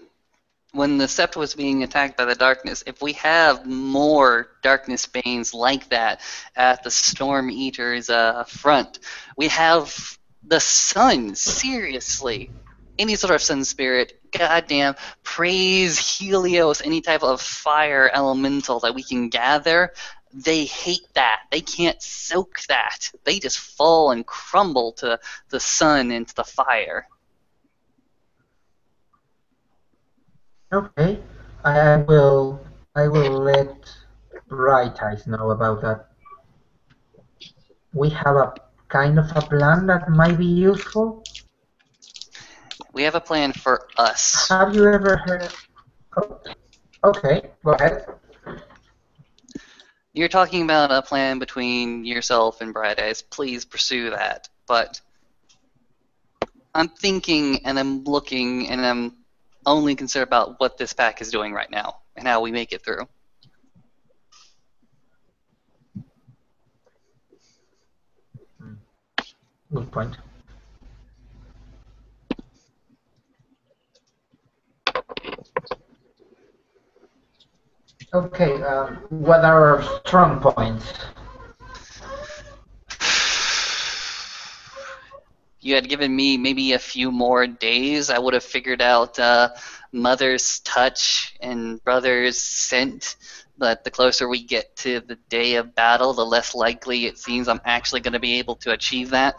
When the Sept was being attacked by the darkness, if we have more darkness banes like that at the Storm Eater's front, we have the sun, seriously. Any sort of sun spirit, goddamn, praise Helios, any type of fire elemental that we can gather, they hate that. They can't soak that. They just fall and crumble to the sun and to the fire. Okay, I will let Bright Eyes know about that. We have a kind of a plan that might be useful. We have a plan for us. Have you ever heard? Oh, okay, go ahead. You're talking about a plan between yourself and Bright Eyes. Please pursue that. But I'm thinking and I'm looking and I'm only concerned about what this pack is doing right now and how we make it through. Good point. Okay, what are our strong points? You had given me maybe a few more days, I would have figured out Mother's touch and Brother's scent. But the closer we get to the day of battle, the less likely it seems I'm actually going to be able to achieve that.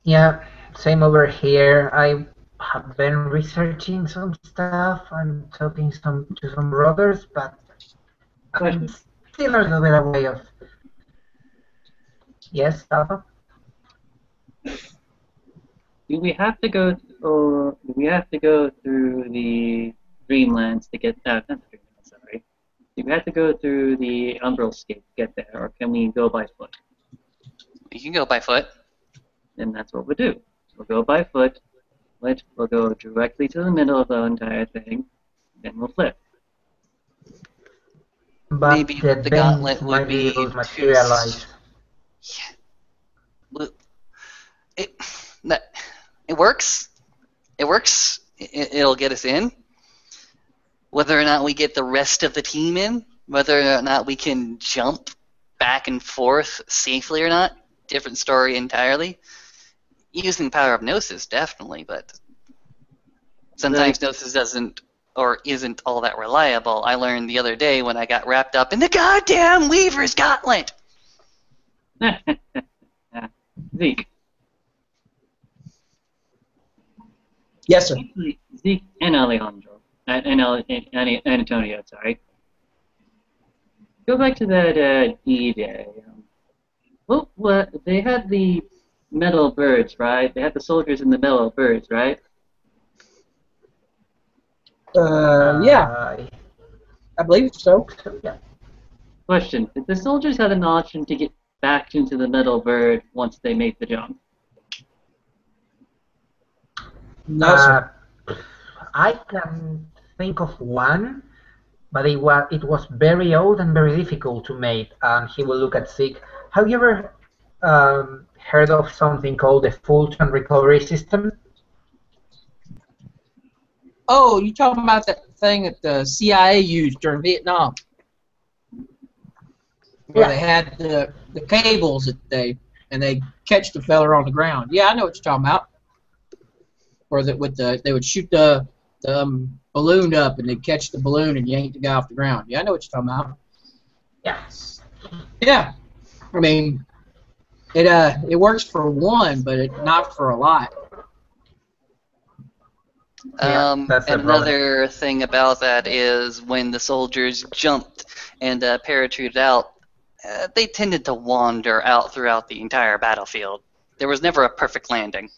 Yeah, same over here. I have been researching some stuff and talking to some brothers, but I'm still a little bit away of. Yes, Alpha? Do we have to go, or do we have to go through the Dreamlands to get not the Dreamlands, sorry. Do we have to go through the Umbralscape to get there, or can we go by foot? You can go by foot. Then that's what we'll do. We'll go by foot, we'll go directly to the middle of the entire thing, then we'll flip. But Maybe the the Banes gauntlet might would be be able to too. materialize. Yeah. It works. It works. It'll get us in. Whether or not we get the rest of the team in, whether or not we can jump back and forth safely or not, different story entirely. Using the power of Gnosis, definitely, but sometimes Gnosis doesn't or isn't all that reliable. I learned the other day when I got wrapped up in the goddamn Weaver's Gauntlet. Zeke. Yes, sir. Actually, Zeke and Alejandro. And Antonio, sorry. Go back to that D-Day. Well, they had the metal birds, right? They had the soldiers in the metal birds, right? Yeah, I believe so. Yeah. Question: did the soldiers have an option to get back into the metal bird once they made the jump? No, sir. I can think of one, but it was very old and very difficult to make. And he will look at Zeke. Have you ever heard of something called the Fulton recovery system? Oh, you talking about that thing that the CIA used during Vietnam, where they had the cables that they catch the fella on the ground. Yeah, I know what you're talking about. Or that they would shoot the balloon up and they'd catch the balloon and yank the guy off the ground. Yeah, I know what you're talking about. Yes. Yeah, I mean it works for one, but not for a lot. That's the And another thing about that is when the soldiers jumped and parachuted out, they tended to wander out throughout the entire battlefield. There was never a perfect landing.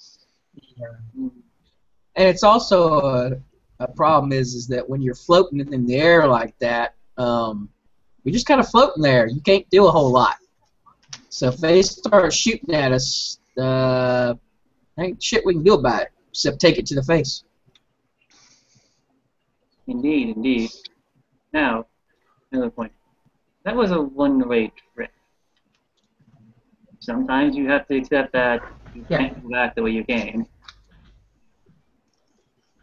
And it's also a problem is that when you're floating in the air like that, you're just kind of floating there. You can't do a whole lot. So if they start shooting at us, ain't shit we can do about it except take it to the face. Indeed, indeed. Now, another point. That was a one-way trip. Sometimes you have to accept that you can't go back the way you came.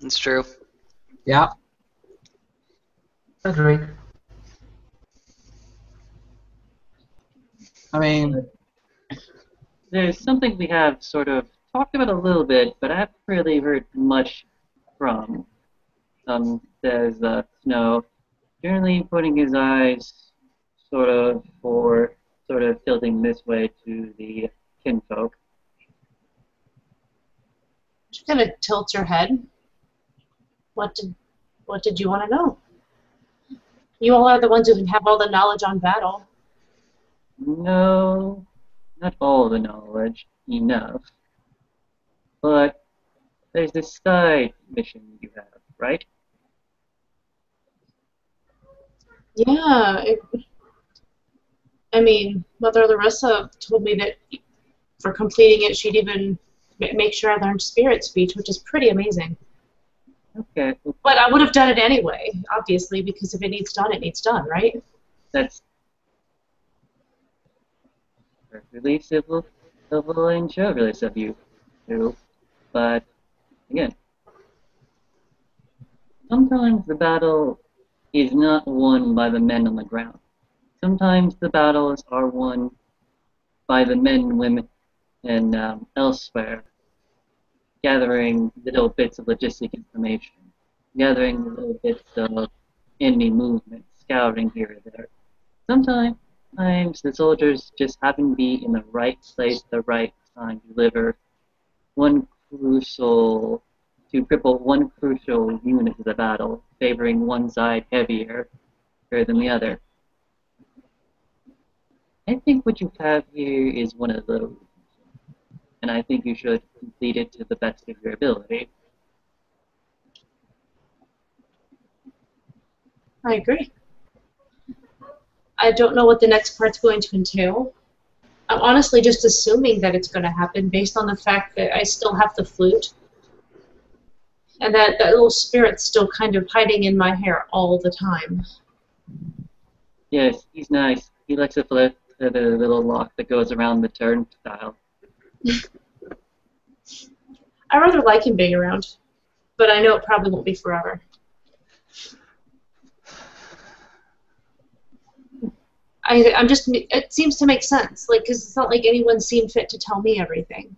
It's true. Yeah. Agreed. I mean, There's something we have sort of talked about a little bit, but I haven't really heard much from. Says Snow, generally putting his eyes sort of tilting this way to the kinfolk. She kind of tilts her head. What did you want to know? You all are the ones who can have all the knowledge on battle. No, not all the knowledge, enough. But there's this side mission you have, right? Yeah. I mean, Mother Larissa told me that for completing it, she'd even make sure I learned spirit speech, which is pretty amazing. Okay. But I would have done it anyway, obviously, because if it needs done, it needs done, right? That's perfectly civil and chivalrous of you, too. But again, sometimes the battle is not won by the men on the ground. Sometimes the battles are won by the men and women and elsewhere, gathering little bits of logistic information, gathering little bits of enemy movement, scouting here or there. Sometimes the soldiers just happen to be in the right place at the right time to deliver to cripple one crucial unit of the battle, favoring one side heavier than the other. I think what you have here is one of those, and I think you should complete it to the best of your ability. I agree. I don't know what the next part's going to entail. I'm honestly just assuming that it's going to happen based on the fact that I still have the flute and that little spirit's still kind of hiding in my hair all the time. Yes, he's nice. He likes to flip the little lock that goes around the turnstile. I rather like him being around, but I know it probably won't be forever. I'm just, it seems to make sense, like, because it's not like anyone seemed fit to tell me everything.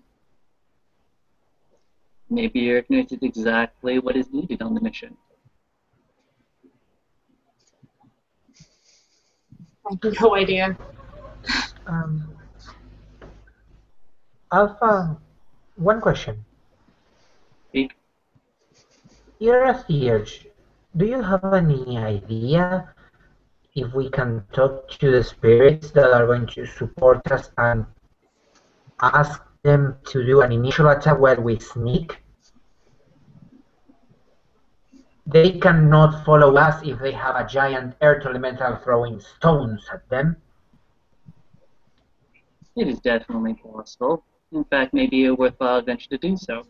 Maybe your ignorance is exactly what is needed on the mission. I have no idea. Alpha, one question. Speak. You're a theurge. Do you have any idea if we can talk to the spirits that are going to support us and ask them to do an initial attack where we sneak? They cannot follow us if they have a giant earth elemental throwing stones at them. It is definitely possible. In fact, maybe a worthwhile venture to do so.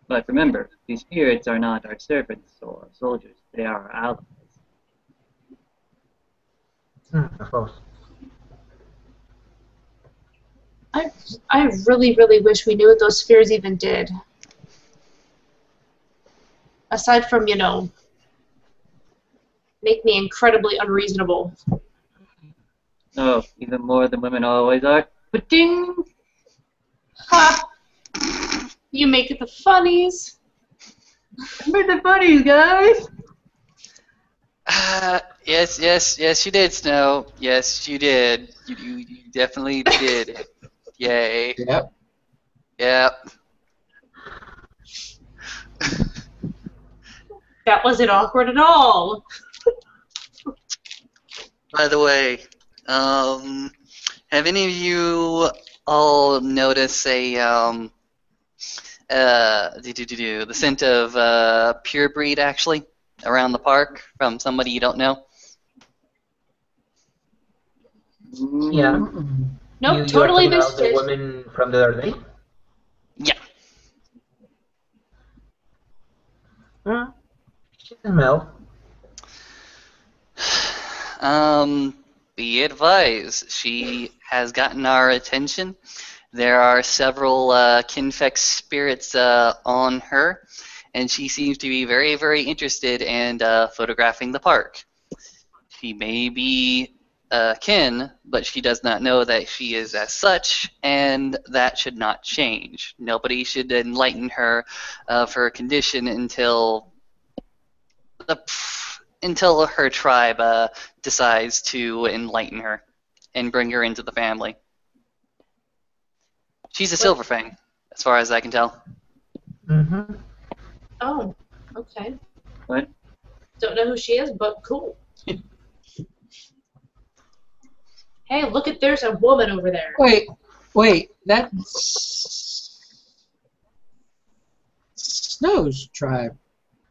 But remember, these spirits are not our servants or soldiers. They are our allies. Of course. I really, really wish we knew what those spheres even did. Aside from, you know, make me incredibly unreasonable. Oh, even more than women always are. Ba-ding! Ha! You make it the funnies. We're the bunnies, guys! Yes, you did, Snow. Yes, you did. You definitely did. Yay. Yep. Yep. That wasn't awkward at all. By the way, have any of you all noticed the scent of pure breed actually around the park from somebody you don't know? Yeah. Nope, You totally are talking about missed the it. woman from the other day? Yeah. She smells. Be advised, she has gotten our attention. There are several Kinfex spirits on her, and she seems to be very, very interested in photographing the park. She may be kin, but she does not know that she is as such, and that should not change. Nobody should enlighten her of her condition until her tribe decides to enlighten her and bring her into the family. She's a Silverfang, as far as I can tell. Mm-hmm. Oh, okay. What? Don't know who she is, but cool. Hey, look at, there's a woman over there. Wait, that's Snow's tribe,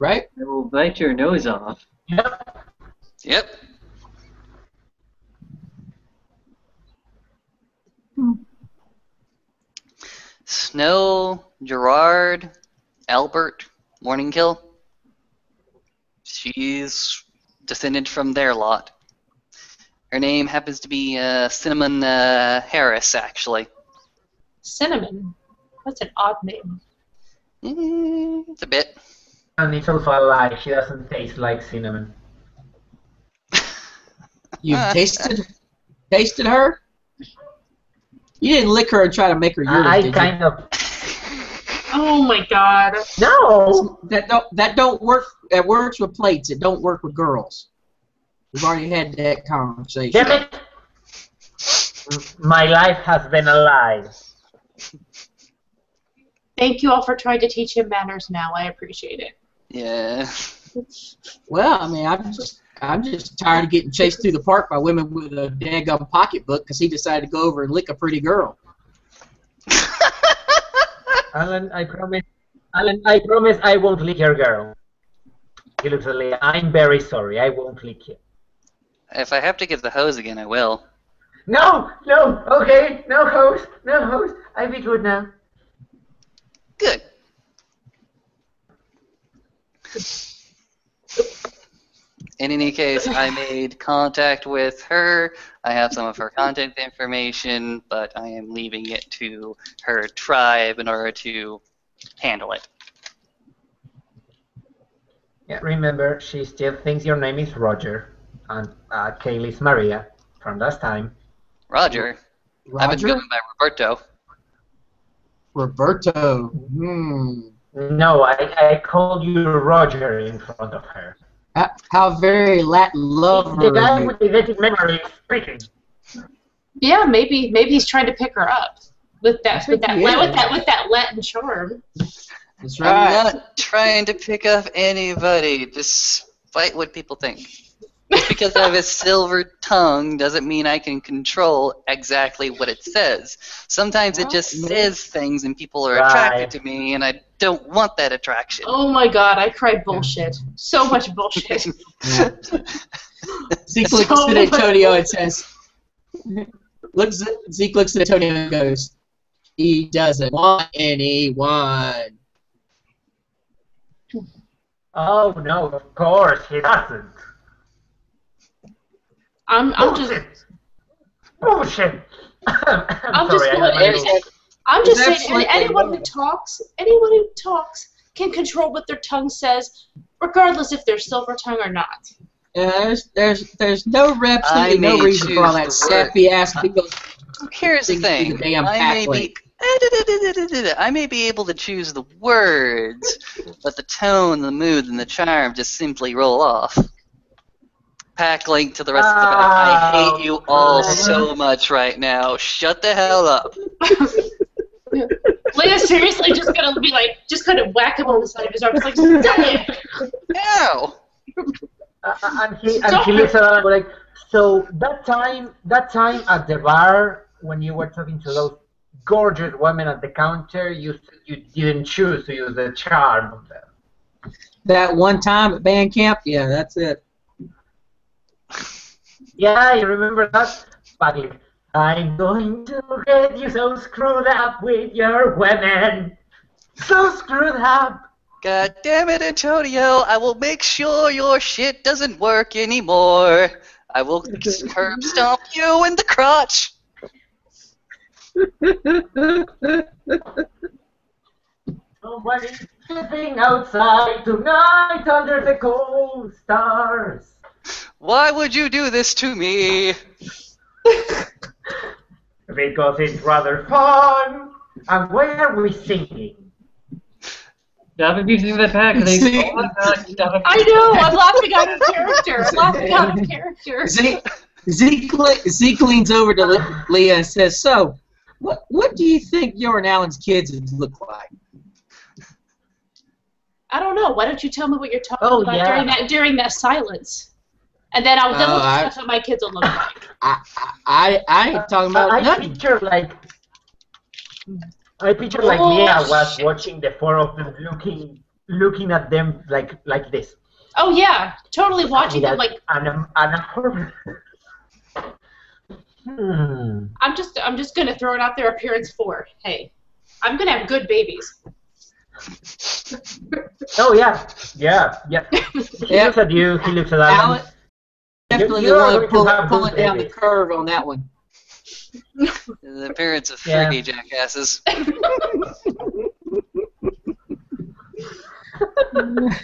right? I will bite your nose off. Yep. Snow, Gerard, Albert, Morningkill. She's descended from their lot. Her name happens to be Cinnamon Harris, actually. Cinnamon. That's an odd name. It's a bit. And it's also a lie. She doesn't taste like cinnamon. You've tasted her? You didn't lick her and try to make her yours, I did kind you? of. Oh my god. No! That don't work. That works with plates. It don't work with girls. We've already had that conversation. Damn it! My life has been a lie. Thank you all for trying to teach him manners now. I appreciate it. Yeah. Well, I mean, I'm just tired of getting chased through the park by women with a daggum pocketbook because he decided to go over and lick a pretty girl. Alan, I promise I won't lick your girl. He looks at Leah. I'm very sorry. I won't lick you. If I have to get the hose again, I will. No! Okay, no hose. I'll be good now. Good. In any case, I made contact with her. I have some of her contact information, but I am leaving it to her tribe in order to handle it. Yeah, remember, she still thinks your name is Roger, and Kaylee's Maria from last time. Roger. I've been Roger? going by Roberto. Roberto. No, I called you Roger in front of her. How very Latin lover The of guy you. with the eidetic memory is speaking. Yeah, maybe he's trying to pick her up with that I think he is. with that Latin charm. That's I'm right. not trying to pick up anybody, despite what people think. Just because I have a silver tongue doesn't mean I can control exactly what it says. Sometimes it just says things and people are attracted to me, and I don't want that attraction. Oh my god, I cried bullshit. So much bullshit. Zeke looks at Antonio and says, Zeke looks at Antonio and goes, he doesn't want anyone. Oh no, of course he doesn't. I'm just Bullshit. I'm sorry, just saying absolutely anyone who talks can control what their tongue says, regardless if they're silver tongue or not. There's no reps I and no may reason for all that choose the word. sappy ass people. Here's the Think thing. the damn I may be able to choose the words, but the tone, the mood, and the charm just simply roll off. Pack link to the rest of the pack. I hate you all so much right now. Shut the hell up. Leia's seriously just gonna be like, just kind of whack him on the side of his arm. It's like, damn! Ow! And he looks at her like, so that time at the bar when you were talking to those gorgeous women at the counter, you didn't choose to use the charm of them. That one time at band camp, yeah, that's it. Yeah, you remember that? Badly. I'm going to get you so screwed up with your women. So screwed up. God damn it, Antonio. I will make sure your shit doesn't work anymore. I will curb stomp you in the crotch. Somebody's sleeping outside tonight under the cold stars. Why would you do this to me? Because it's rather fun. And why are we singing? Stop abusing the pack. I know, I'm laughing out of character. I'm laughing out of character. Zeke leans over to Leah and says, so, what do you think your and Alan's kids would look like? I don't know. Why don't you tell me what you're talking about during that silence? And then we'll discuss what my kids will look like. I ain't talking about nothing. I picture like Leah was watching the four of them looking at them like this. Oh yeah, totally watching them like. I'm just gonna throw it out there. Appearance 4. Hey, I'm gonna have good babies. Oh yeah. He looks at you. He looks at Alan. Definitely the one pulling down the babies. curve on that one. The appearance of freaky jackasses. And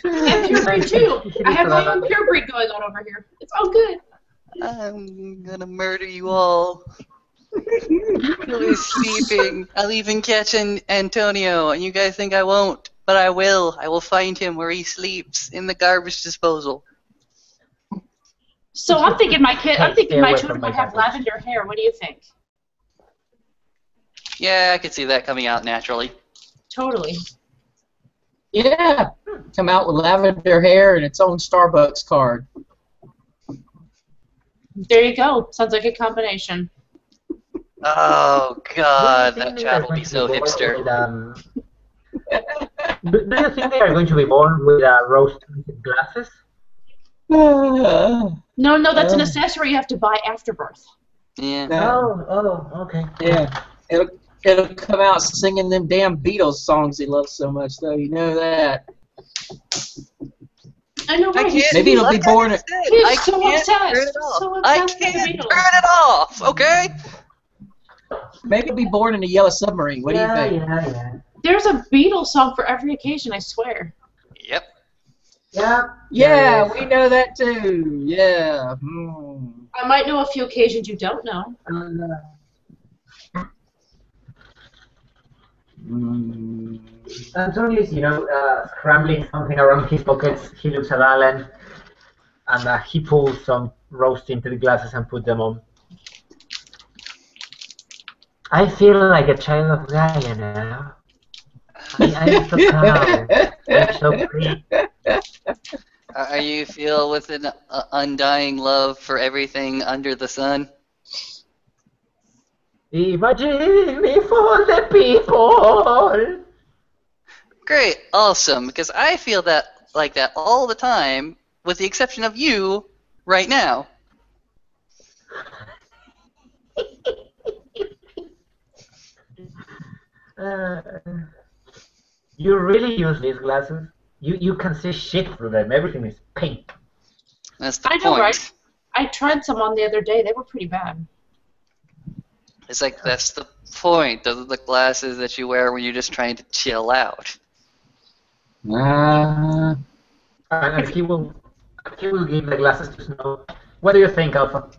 purebred too. I have my own purebred going on over here. It's all good. I'm gonna murder you all. He's sleeping. I'll even catch Antonio, and you guys think I won't, but I will. I will find him where he sleeps, in the garbage disposal. So I'm thinking my children might have lavender hair. What do you think? Yeah, I could see that coming out naturally. Totally. Yeah, come out with lavender hair and its own Starbucks card. There you go. Sounds like a combination. Oh God, that chat will be so hipster. Do you think they are going to be born with rose-tinted glasses? No, that's an accessory you have to buy after birth. Yeah. Oh, okay. Yeah, it'll come out singing them damn Beatles songs he loves so much, though. You know that. I know, right? Maybe it'll be born. He's so obsessed. I can't turn it off. Okay. Maybe it'll be born in a yellow submarine. What do you think? Yeah. There's a Beatles song for every occasion, I swear. Yep. Yeah. Yeah, there we know that too. Yeah. Hmm. I might know a few occasions you don't know. Mm. Antonio is, scrambling something around his pockets. He looks at Alan, and he pulls some roast into the glasses and put them on. I feel like a child of Gaia now. I'm so calm. I'm so free. Are you filled with an undying love for everything under the sun? Imagine me for the people. Great, awesome, because I feel that like that all the time, with the exception of you right now. Uh, you really use these glasses? You can see shit through them. Everything is pink. That's the I know, point. right? I tried some on the other day. They were pretty bad. It's like that's the point. Those are the glasses that you wear when you're just trying to chill out. Uh, And he will give the glasses to Snow. What do you think, Alpha?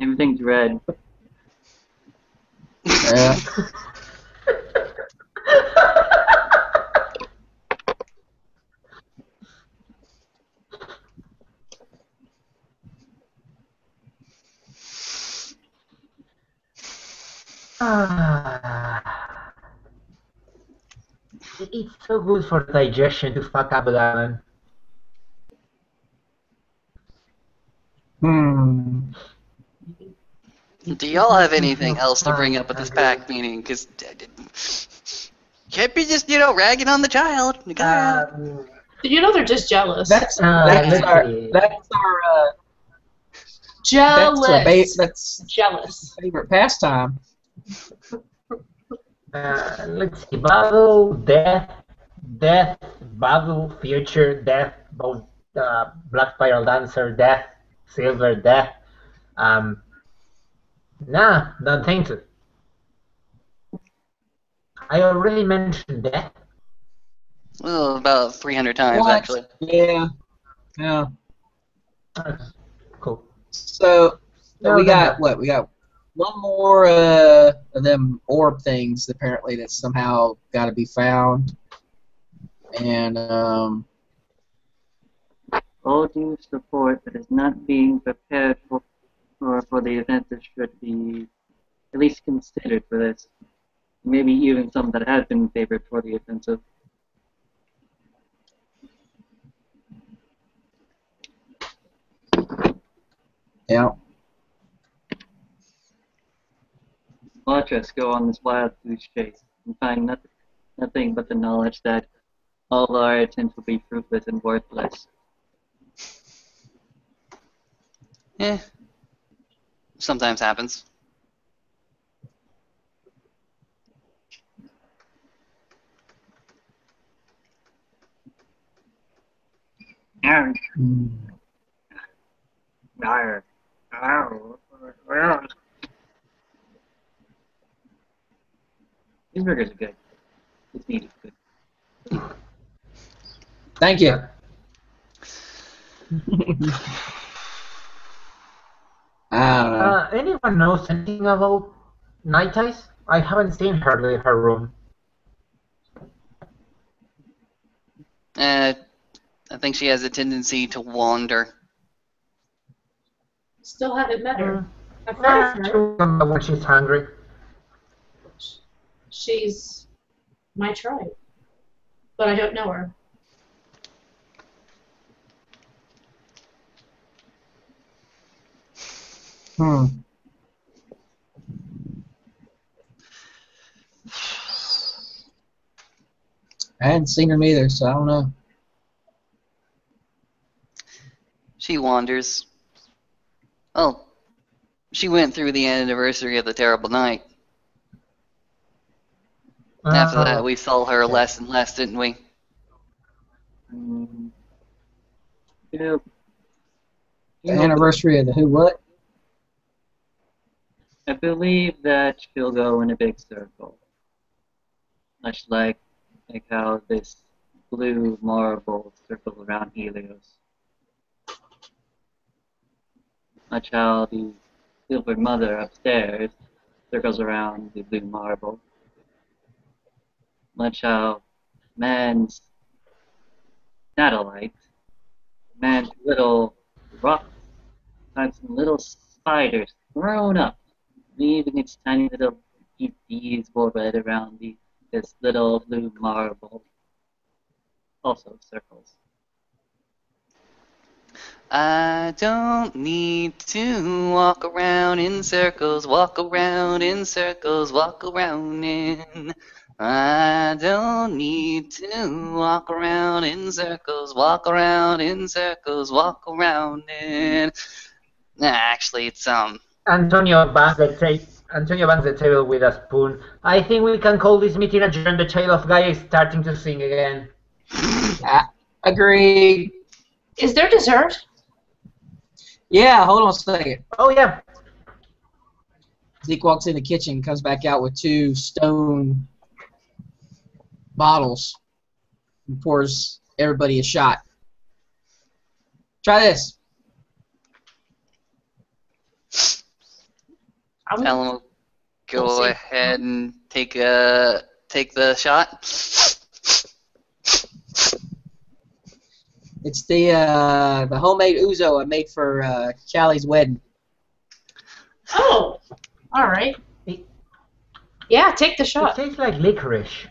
Everything's red. yeah. Ah, it's so good for digestion to fuck up with Alan. Do y'all have anything else to bring Fine, up at this hungry. pack meeting? Because can't be just ragging on the child. Um, You know they're just jealous. That's let's our see. jealous. That's Jealous. favorite pastime. Let's see. Battle, death, battle, future, death, both Black Spiral Dancer, death, silver, death. Um, nah, don't think so. I already mentioned death. Well, about 300 times, What? actually. Yeah. Yeah. Okay, cool. So No, we then got done. what? We got one more of them orb things apparently that somehow got to be found, and All due support that is not being prepared for the event that should be at least considered for this. Maybe even some that have been favored for the offensive. yeah. Watch us go on this wild goose chase and find nothing but the knowledge that all our attempts will be fruitless and worthless. Yeah. Sometimes happens. These burgers are good. This meat is good. Thank you. I don't know. Anyone knows anything about Night Eyes? I haven't seen her leave her room. I think she has a tendency to wander. Still haven't met her. I've heard of She her. will come back when she's hungry. She's my tribe. But I don't know her. I hadn't seen him either, so I don't know. She wanders. Well, she went through the anniversary of the terrible night. After that, we saw her less and less, didn't we? She'll, The anniversary of the who what? I believe that she'll go in a big circle, much like how this blue marble circles around Helios, much how the Silver Mother upstairs circles around the blue marble, much how man's satellite, man's little rock types and little spiders thrown up, leaving its tiny little bees orbit around this little blue marble, also circles. I don't need to walk around in circles, walk around in circles, walk around in. I don't need to walk around in circles, walk around in circles, walk around in. Nah, actually, it's Antonio bangs the table with a spoon. I think we can call this meeting adjourned. The child of Gaia is starting to sing again. Agreed. Is there dessert? Yeah, hold on a second. Oh yeah. Zeke walks in the kitchen, comes back out with 2 stone bottles, and pours everybody a shot. Try this. Ellen will go We'll see. ahead and take the shot. It's the homemade ouzo I made for Callie's wedding. Oh, all right. Yeah, take the It shot. tastes like licorice.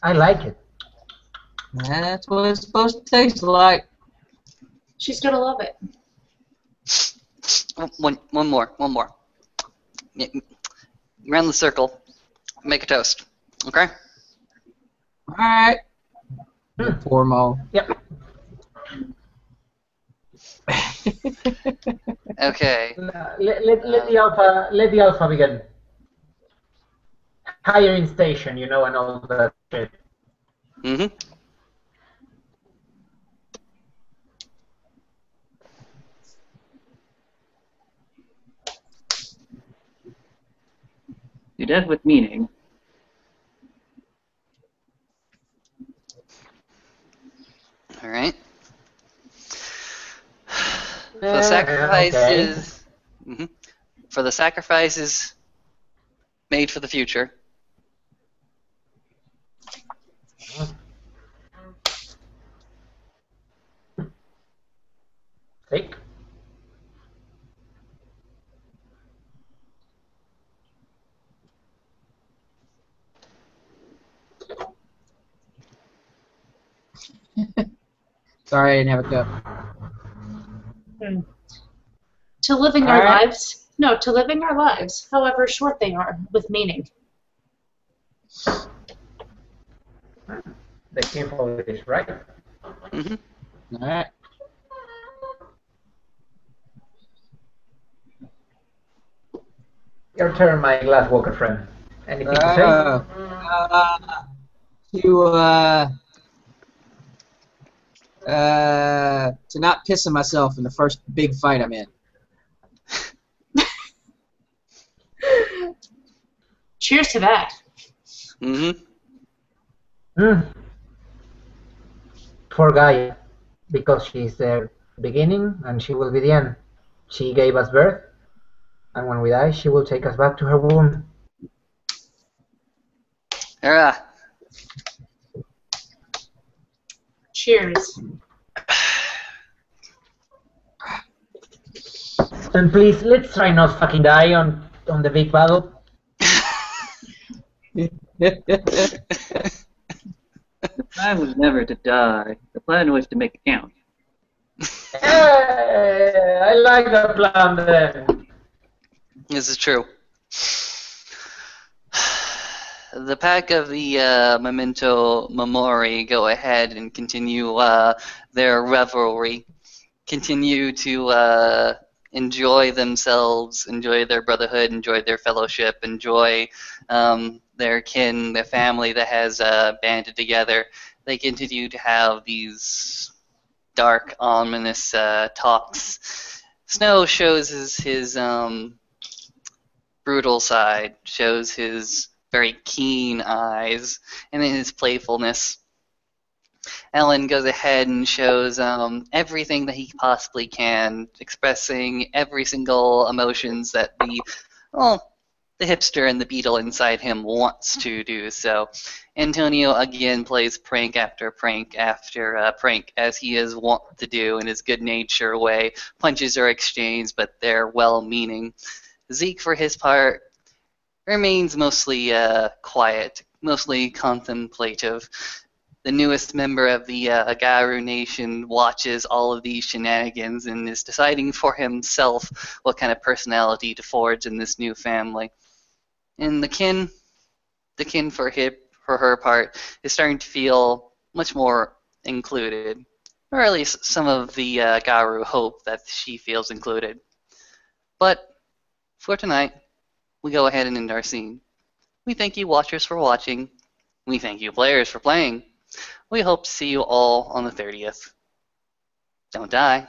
I like it. That's what it's supposed to taste like. She's gonna love it. One more. Yeah, around the circle, make a toast. Okay. All right. Pour 'em all. Yep. Okay. Let the alpha begin. Higher in station, and all that shit. Mhm. To death with meaning. All right. The sacrifices. Okay. For the sacrifices made for the future. Take. Sorry, I didn't have a cup. To living All our right. lives. No, to living our lives, however short they are, with meaning. The info is right. Mhm. All right. Your turn, my glass walker friend. Anything to say? To not pissing myself in the first big fight I'm in. Cheers to that. Mhm. Poor Gaia, because she's the beginning and she will be the end. She gave us birth, and when we die, she will take us back to her womb. Hurrah. Cheers. And please, let's try not fucking die on the big battle. The plan was never to die. The plan was to make it count. Hey, I like the plan then. This is true. The pack of the Memento Mori go ahead and continue their revelry, continue to enjoy themselves, enjoy their brotherhood, enjoy their fellowship, enjoy their kin, their family that has banded together. They continue to have these dark, ominous talks. Snow shows his brutal side, shows his very keen eyes, and his playfulness. Ellen goes ahead and shows everything that he possibly can, expressing every single emotions that the hipster and the beetle inside him wants to do so. Antonio again plays prank after prank after prank, as he is wont to do in his good nature way. Punches are exchanged, but they're well-meaning. Zeke, for his part, remains mostly quiet, mostly contemplative. The newest member of the Agaru Nation watches all of these shenanigans and is deciding for himself what kind of personality to forge in this new family. And the kin for her part is starting to feel much more included, or at least some of the Garu hope that she feels included. But for tonight, we go ahead and end our scene. We thank you watchers for watching. We thank you players for playing. We hope to see you all on the 30th. Don't die.